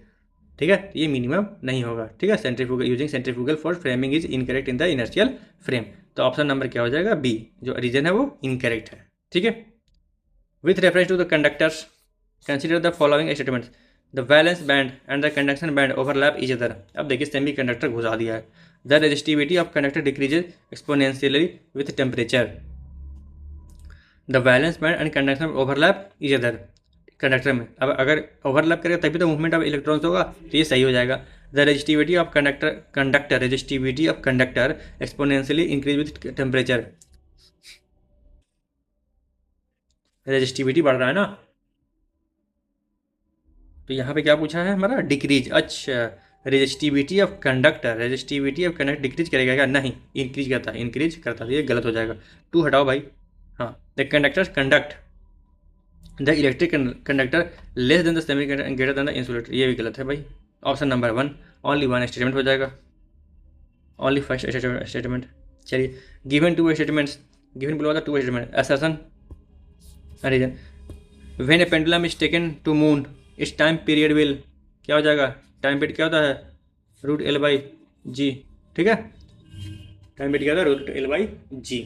ठीक है, ये मिनिमम नहीं होगा। ठीक है, centrifugal using centrifugal force framing is incorrect in the inertial frame. तो ऑप्शन नंबर क्या हो जाएगा? बी, जो रीजन है वो इनकरेक्ट है। ठीक है, with reference to the conductors consider the following statements, the valence band and the conduction band overlap each other. अब देखिए सेमी कंडक्टर घुसा दिया है। The resistivity of conductor decreases exponentially with temperature. The valence band and conduction overlap each other. Conductor में अब अगर overlap करेगा तभी तो मूवमेंट ऑफ इलेक्ट्रॉन्स होगा, तो ये सही हो जाएगा। The resistivity of conductor exponentially increase with temperature. Resistivity बढ़ रहा है ना, तो यहाँ पे क्या पूछा है हमारा, डिक्रीज। अच्छा, रेजिस्टिविटी ऑफ कंडक्टर डिक्रीज करेगा क्या? नहीं, इंक्रीज करता है, तो ये गलत हो जाएगा, टू हटाओ भाई। हाँ, the conductors conduct the electric conductor less than the semi greater than the insulator, ये भी गलत है भाई। ऑप्शन नंबर 1 ओनली 1 स्टेटमेंट हो जाएगा, ओनली फर्स्ट स्टेटमेंट। चलिए, given two statements, given below the two statement, assertion reason. When a pendulum is taken to moon is time period will, क्या हो जाएगा? टाइम पीरियड क्या होता है? √L/g, ठीक है, टाइम पीरियड क्या होता है? √L/g।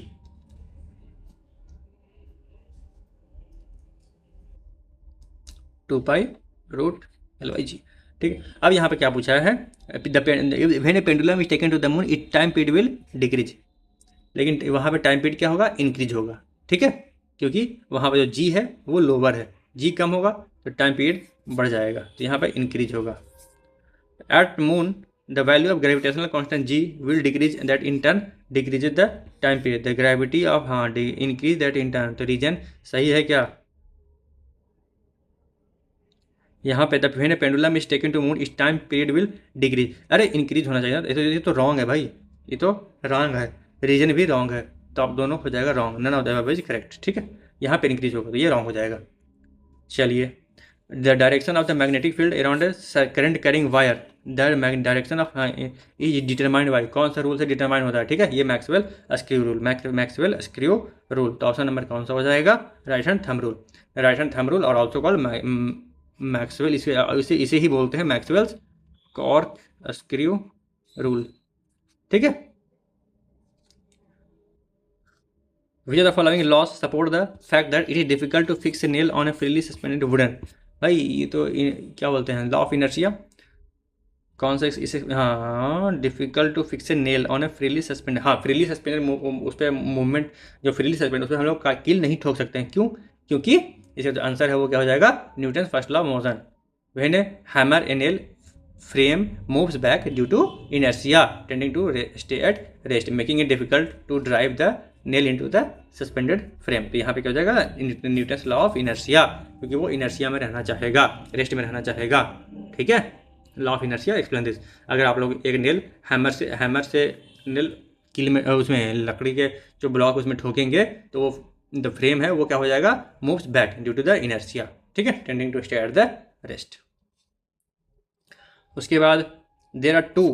2π√L/g, ठीक है। अब यहाँ पे क्या पूछा है? When a pendulum is taken to the moon it time period will decrease, लेकिन वहाँ पे टाइम पीरियड क्या होगा? इंक्रीज होगा, ठीक है, क्योंकि वहाँ पे जो जी है वो लोअर है, जी कम होगा तो टाइम पीरियड बढ़ जाएगा, तो यहाँ पे इंक्रीज होगा। At moon the value of gravitational constant G will decrease, that in turn decreases the time period, the gravity of, हाँ, इंक्रीज दैट इन टर्न, तो रीजन सही है क्या? यहाँ पे the when a pendulum is taken to moon is time period will decrease, अरे increase होना चाहिए, ये तो रॉन्ग है भाई, ये तो रॉन्ग है, रीजन भी रॉन्ग है, तो आप दोनों हो जाएगा wrong, none of the above is correct, ठीक है। यहाँ पे इंक्रीज होगा तो ये रॉन्ग हो जाएगा। चलिए, the direction of the magnetic field around current carrying wire, the direction of is determined by, कौन सा रूल से डिटरमाइन होता है? ठीक है, ये Maxwell screw rule, Maxwell screw rule, तो ऑप्शन नंबर कौन सा हो जाएगा? Right hand thumb rule, right hand thumb rule, और ऑल्सो कॉल्ड मैक्सवेल, इसे ही बोलते हैं मैक्सवेल्स कॉर्क स्क्रू रूल, ठीक है। Which of the following laws support the fact that it is difficult to fix a nail on a freely suspended wooden, भाई ये तो क्या बोलते हैं, लॉ ऑफ इनर्शिया, कौन सा इसे, हाँ, difficult to fix a nail on a freely suspended, हाँ, फ्रीली सस्पेंडेड उस पर मूवमेंट, जो फ्रीली सस्पेंड उस पर हम लोग कील नहीं ठोक सकते हैं, क्यों? क्योंकि इसका जो आंसर है वो क्या हो जाएगा? Newton first law of motion. When a hammer a nail frame moves back due to inertia tending to stay at rest, making it difficult to drive the nail into the suspended frame, तो यहाँ पे क्या हो जाएगा? Newton's law of inertia, क्योंकि वो inertia में रहना चाहेगा, रेस्ट में रहना चाहेगा, ठीक है। Law of inertia explain this. अगर आप लोग एक नेल हैमर से नेल कील में, उसमें लकड़ी के जो ब्लॉक उसमें ठोकेंगे तो वो द फ्रेम है वो क्या हो जाएगा? Moves back due to the inertia, ठीक है, tending to stay at the rest. उसके बाद there are two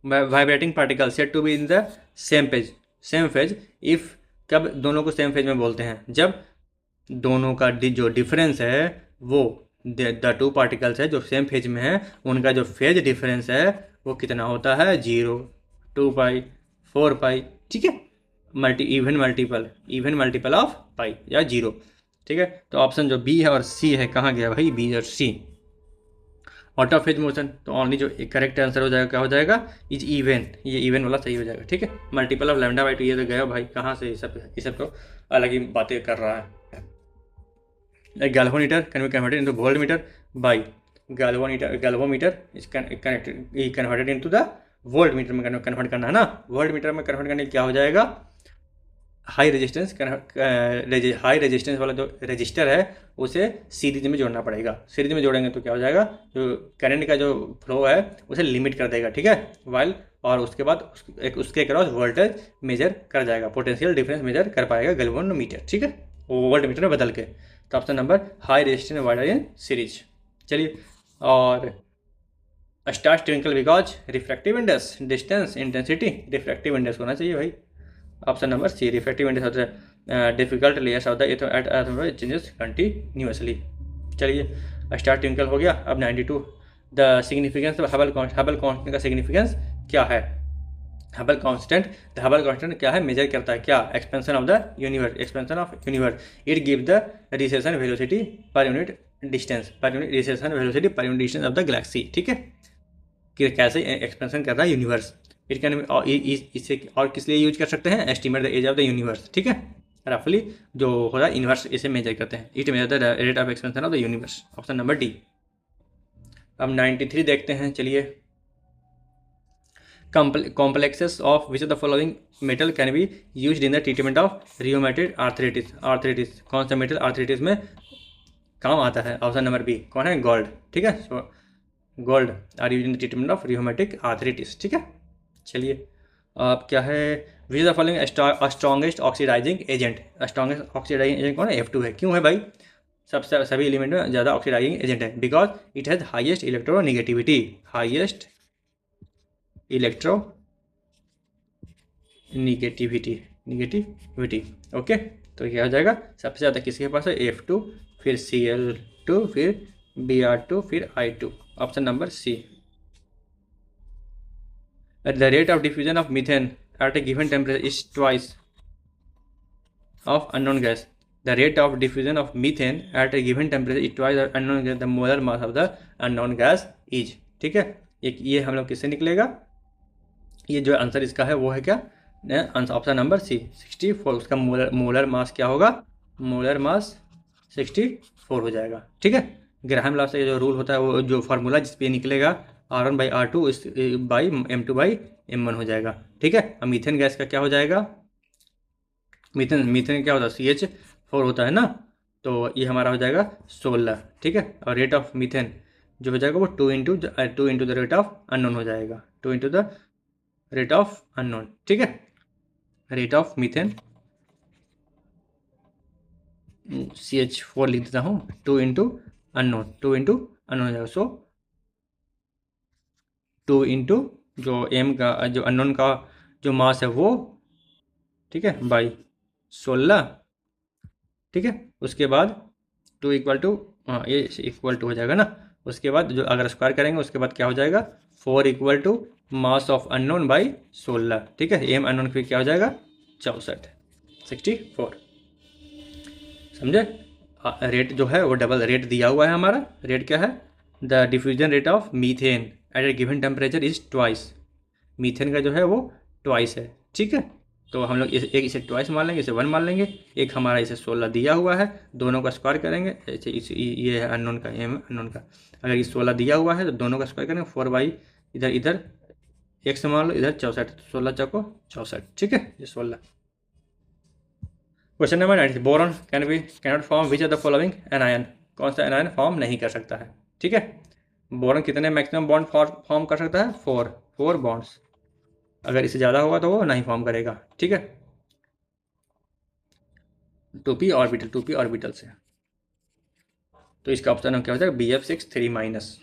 vibrating particle said to be in the same phase if, कब दोनों को सेम फेज में बोलते हैं? जब दोनों का जो डिफरेंस है वो, द टू पार्टिकल्स है जो सेम फेज में है, उनका जो फेज डिफरेंस है वो कितना होता है? 0, 2π, 4π, ठीक है, इवन मल्टीपल ऑफ पाई या 0, ठीक है। तो ऑप्शन जो बी है और सी है, कहाँ गया भाई? बी और सी, आउट ऑफ फेज मोशन, तो ओनली जो करेक्ट आंसर हो जाएगा क्या हो जाएगा? इज इवन, ये इवन वाला सही हो जाएगा, ठीक है। मल्टीपल ऑफ λ/2, ये तो गया भाई, कहाँ से ये सब तो अलग ही बातें कर रहा है। Galvanometer can be converted into voltmeter by galvanometer is converted into the voltmeter में कन्वर्ट करना है ना, वोल्टमीटर में कन्वर्ट करने क्या हो जाएगा? हाई रेजिस्टेंस वाला जो रजिस्टर है उसे सीरीज में जोड़ना पड़ेगा, सीरीज में जोड़ेंगे तो क्या हो जाएगा? जो करंट का जो फ्लो है उसे लिमिट कर देगा, ठीक है, वाइल, और उसके बाद उसके क्रॉस वोल्टेज मेजर कर जाएगा, पोटेंशियल डिफरेंस मेजर कर पाएगा गैल्वेनोमीटर, ठीक है, वो वोल्ट मीटर में बदल के। तो option number high resistance wider in series. चलिए, और stars twinkle because refractive index, distance, intensity, refractive index होना चाहिए भाई, option number C, refractive index होता है difficult layers of the at changes continuously. चलिए, स्टार ट्विंकल हो गया। अब 92, the significance of Hubble constant का सिग्निफिकेंस क्या है? हबल कांस्टेंट क्या है? मेजर करता है क्या? Expansion of the universe, it give the recession velocity per unit distance, of the Galaxy, ठीक है, कि कैसे एक्सपेंशन कर रहा है यूनिवर्स। इट कैन, इसे और किस लिए यूज कर सकते हैं? Estimate the age of the universe, ठीक है, रफली जो हो रहा है इन्वर्स, इसे मेजर करते हैं। It measure the rate of expansion of the universe, option number D. अब 93 देखते हैं। चलिए, complexes of which of the following metal can be used in the treatment of rheumatoid arthritis कौन सा मेटल आर्थराइटिस में काम आता है? ऑप्शन नंबर बी कौन है? गोल्ड। ठीक है, so gold are use in the treatment of rheumatic arthritis. ठीक है, चलिए अब क्या है? Which the following strongest oxidizing agent. Strongest oxidizing agent कौन है? F2 है। क्यों है भाई? सबसे सभी एलिमेंट में ज़्यादा ऑक्सीडाइजिंग एजेंट है, because it has highest electronegativity. Highest electro negativity. Okay, तो क्या हो जाएगा? सबसे ज़्यादा किसके पास है? F2, फिर Cl2, फिर Br2, फिर I2। Option number C. The rate of diffusion of methane at a given temperature is twice of unknown gas. The rate of diffusion of methane at a given temperature is twice the unknown gas. The molar mass of the unknown gas is। ठीक है, ये हम लोग किससे निकलेगा? ये जो answer इसका है वो है क्या? Option number C 64। उसका मोलर मास क्या होगा? मोलर मास 64 हो जाएगा। ठीक है, ग्राहम लॉ से जो रूल होता है वो जो फार्मूला जिस पे निकलेगा R1/R2 बाई M2/M1 हो जाएगा। ठीक है, अब मीथेन गैस का क्या हो जाएगा? मीथेन क्या होता है? CH4 होता है ना, तो ये हमारा हो जाएगा 16। ठीक है, और रेट ऑफ मीथेन जो हो जाएगा वो 2 into the rate of unknown हो जाएगा। 2 into the rate of unknown. ठीक है, रेट ऑफ मीथेन CH4 लिख देता हूँ, 2 इंटू अननोन हो जाएगा। सो 2 इंटू जो M का जो अननोन का जो मास है वो, ठीक है, बाई 16। ठीक है, उसके बाद 2 इक्वल टू, हाँ ये इक्वल टू हो जाएगा ना। उसके बाद जो अगर स्क्वायर करेंगे उसके बाद क्या हो जाएगा? 4 equal to mass of unknown by 16। ठीक है, M अननोन फिर क्या हो जाएगा? 64। समझे? रेट जो है वो डबल रेट दिया हुआ है हमारा। रेट क्या है? The diffusion rate of methane at a given temperature is twice. Methane का जो है वो ट्वाइस है। ठीक है, तो हम लोग एक इसे ट्वाइस मान लेंगे, इसे 1 मान लेंगे। एक हमारा इसे 16 दिया हुआ है, दोनों का स्क्वायर करेंगे। ये है अननोन का, M अननोन का। अगर ये 16 दिया हुआ है तो दोनों का स्क्वायर करेंगे। 4 इधर x मान लो, इधर 64। 16 चौको 64। ठीक है, ये 16। Question number 90, boron cannot form which of the following anion. कौन सा एनायन फॉर्म नहीं कर सकता है? ठीक है, बोरॉन कितने मैक्सिमम बॉन्ड फॉर्म कर सकता है? 4 बॉन्ड्स। अगर इससे ज़्यादा होगा तो वो नहीं फॉर्म करेगा। ठीक है, 2p ऑर्बिटल से। तो इसका ऑप्शन क्या हो जाएगा? BF6 3-।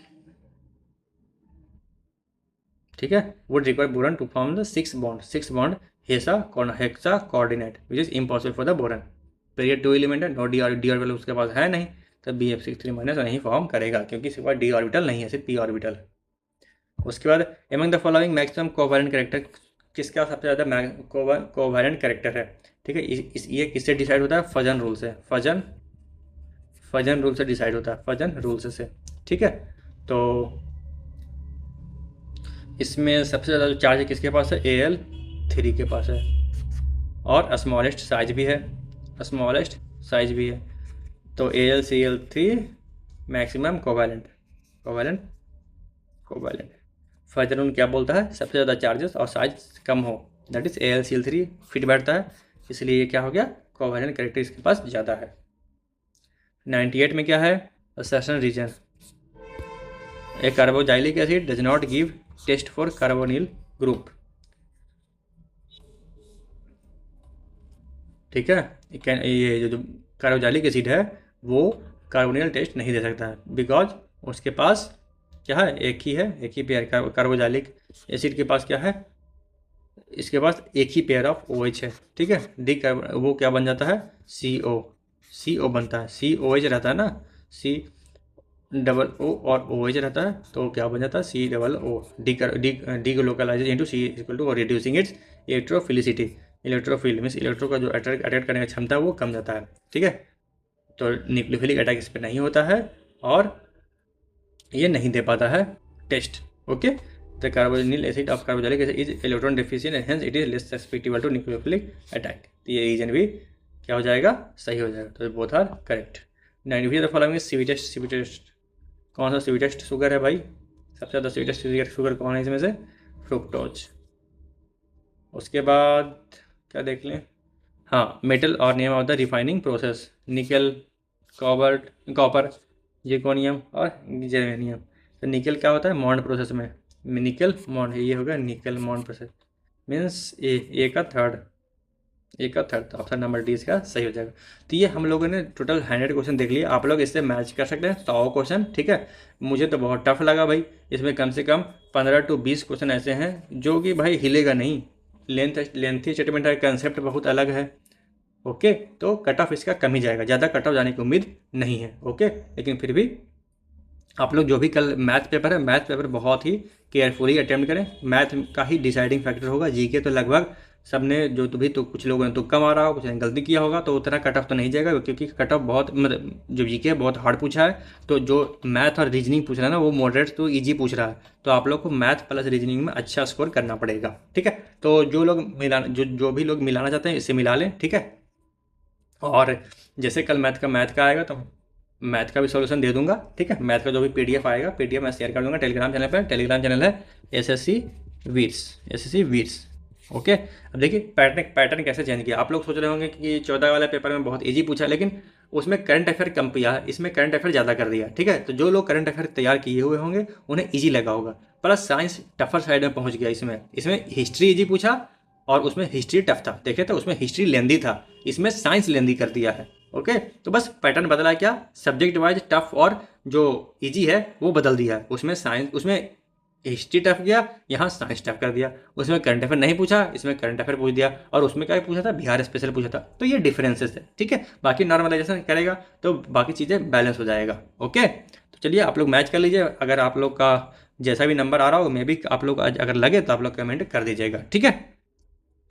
ठीक है, would require boron to form the 6 bond hexa coordinate which is impossible for the boron. Period 2 element है, नो डी ऑर्बिटल उसके पास है नहीं, तो BF6 3- नहीं फॉर्म करेगा क्योंकि इसके पास डी ऑर्बिटल नहीं है, सिर्फ p ऑर्बिटल। उसके बाद among the following maximum covalent character, किसका सबसे ज़्यादा कोवैलेंट कैरेक्टर है? ठीक है, ये किससे डिसाइड होता है? फजन रूल से। फजन रूल से डिसाइड होता है, फजन रूल से। ठीक है, तो इसमें सबसे ज़्यादा जो चार्ज है किसके पास है? Al3 के पास है, और स्मॉलेस्ट साइज भी है, तो AlCl3 मैक्सिमम कोवैलेंट। फजन रूल क्या बोलता है? सबसे ज़्यादा चार्जेस और साइज कम हो, दैट इज AlCl3 फिट बैठता है, इसलिए ये क्या हो गया? कोवैलेंट कैरेक्टर इसके पास ज़्यादा है। 98 में क्या है? Assertion reason. A carboxylic acid does not give test for carbonyl group. ठीक है, ये जो कार्बोजाइलिक एसिड है वो कार्बोनिल टेस्ट नहीं दे सकता है, बिकॉज उसके पास क्या है? एक ही पेयर। कार्बोजाइलिक एसिड के पास क्या है? इसके पास एक ही पेयर ऑफ OH है। ठीक है, वो क्या बन जाता है? CO बनता है। COH रहता है ना, COO और OH रहता है, तो क्या बन जाता है? COO। Delocalise into C equal to reducing its electrophilicity. Electrophile means electro का जो अटैक करने की क्षमता है वो कम जाता है। ठीक है, तो न्यूक्लियोफिलिक अटैक इस पर नहीं होता है और ये नहीं दे पाता है test. Okay, the carbonyl acid of carboxylic acid is electron deficient and hence it is less susceptible to nucleophilic attack. तो ये रीजन भी क्या हो जाएगा? सही हो जाएगा। तो both are correct. 95 the following sweetest. कौन सा स्वीटेस्ट शुगर है भाई? सबसे ज़्यादा स्वीटेस्ट शुगर कौन है इसमें से? फ्रुक्टोज। उसके बाद क्या देख लें, हाँ मेटल और name of the refining process, निकल, कॉबर्ट, कॉपर, जिर्कोनियम और जर्मेनियम। तो निकल क्या होता है मॉन्ड प्रोसेस में, निकल मॉन्ड, ये होगा निकल मॉन्ड प्रोसेस, मीन्स ए का थर्ड, तो ऑप्शन नंबर डी इसका सही हो जाएगा। तो ये हम लोगों ने टोटल 100 क्वेश्चन देख लिए, आप लोग इससे मैच कर सकते हैं 100 क्वेश्चन, ठीक है। मुझे तो बहुत टफ लगा भाई, इसमें कम से कम 15 to 20 क्वेश्चन ऐसे हैं जो कि भाई हिलेगा नहीं, लेंथी स्टेटमेंट है, कंसेप्ट बहुत अलग है। ओके, तो कट ऑफ इसका कम ही जाएगा, ज़्यादा कट ऑफ जाने की उम्मीद नहीं है। ओके, लेकिन फिर भी आप लोग जो भी कल मैथ पेपर है, मैथ पेपर बहुत ही केयरफुली अटेम्प्ट करें, मैथ का ही डिसाइडिंग फैक्टर होगा। जीके तो लगभग सबने जो तो भी, तो कुछ लोगों ने तुक्का मारा हो, कुछ ने गलती किया होगा, तो उतना कट ऑफ तो नहीं जाएगा, क्योंकि कट ऑफ बहुत मतलब जो जीके है बहुत हार्ड पूछा है। तो जो मैथ और रीजनिंग पूछ रहा है ना, वो मॉडरेट तो ईजी पूछ रहा है, तो आप लोग को मैथ प्लस रीजनिंग में अच्छा स्कोर करना पड़ेगा, ठीक है। तो जो लोग जो भी लोग मिलाना चाहते हैं इससे मिला लें, ठीक है। और जैसे कल मैथ का आएगा तो मैथ का भी सॉल्यूशन दे दूंगा, ठीक है। मैथ का जो भी पीडीएफ आएगा, पीडीएफ मैं शेयर कर दूंगा टेलीग्राम चैनल पर। टेलीग्राम चैनल है एसएससी वीर्स। ओके, अब देखिए पैटर्न कैसे चेंज किया। आप लोग सोच रहे होंगे कि 14 वाले पेपर में बहुत इजी पूछा, लेकिन उसमें करंट अफेयर कम किया है, इसमें करंट अफेयर ज़्यादा कर दिया, ठीक है। तो जो लोग करंट अफेयर तैयार किए हुए होंगे उन्हें ईजी लगा होगा, प्लस साइंस टफर साइड में पहुंच गया। इसमें हिस्ट्री ईजी पूछा और उसमें हिस्ट्री टफ था, देखे तो उसमें हिस्ट्री लेंदी था, इसमें साइंस लेंदी कर दिया है। ओके, तो बस पैटर्न बदला क्या, सब्जेक्ट वाइज टफ और जो इजी है वो बदल दिया है। उसमें हिस्ट्री टफ गया, यहाँ साइंस टफ कर दिया। उसमें करंट अफेयर नहीं पूछा, इसमें करंट अफेयर पूछ दिया, और उसमें क्या पूछा था, बिहार स्पेशल पूछा था। तो ये डिफरेंसेस है, ठीक है। बाकी नॉर्मलाइजेशन करेगा तो बाकी चीज़ें बैलेंस हो जाएगा। ओके, तो चलिए आप लोग मैच कर लीजिए, अगर आप लोग का जैसा भी नंबर आ रहा हो, मे भी आप लोग आज अगर लगे तो आप लोग कमेंट कर दीजिएगा, ठीक है।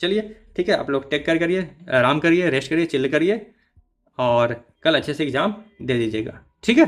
चलिए ठीक है, आप लोग टेक केयर करिए, आराम करिए, रेस्ट करिए, चिल करिए, और कल अच्छे से एग्ज़ाम दे दीजिएगा, ठीक है।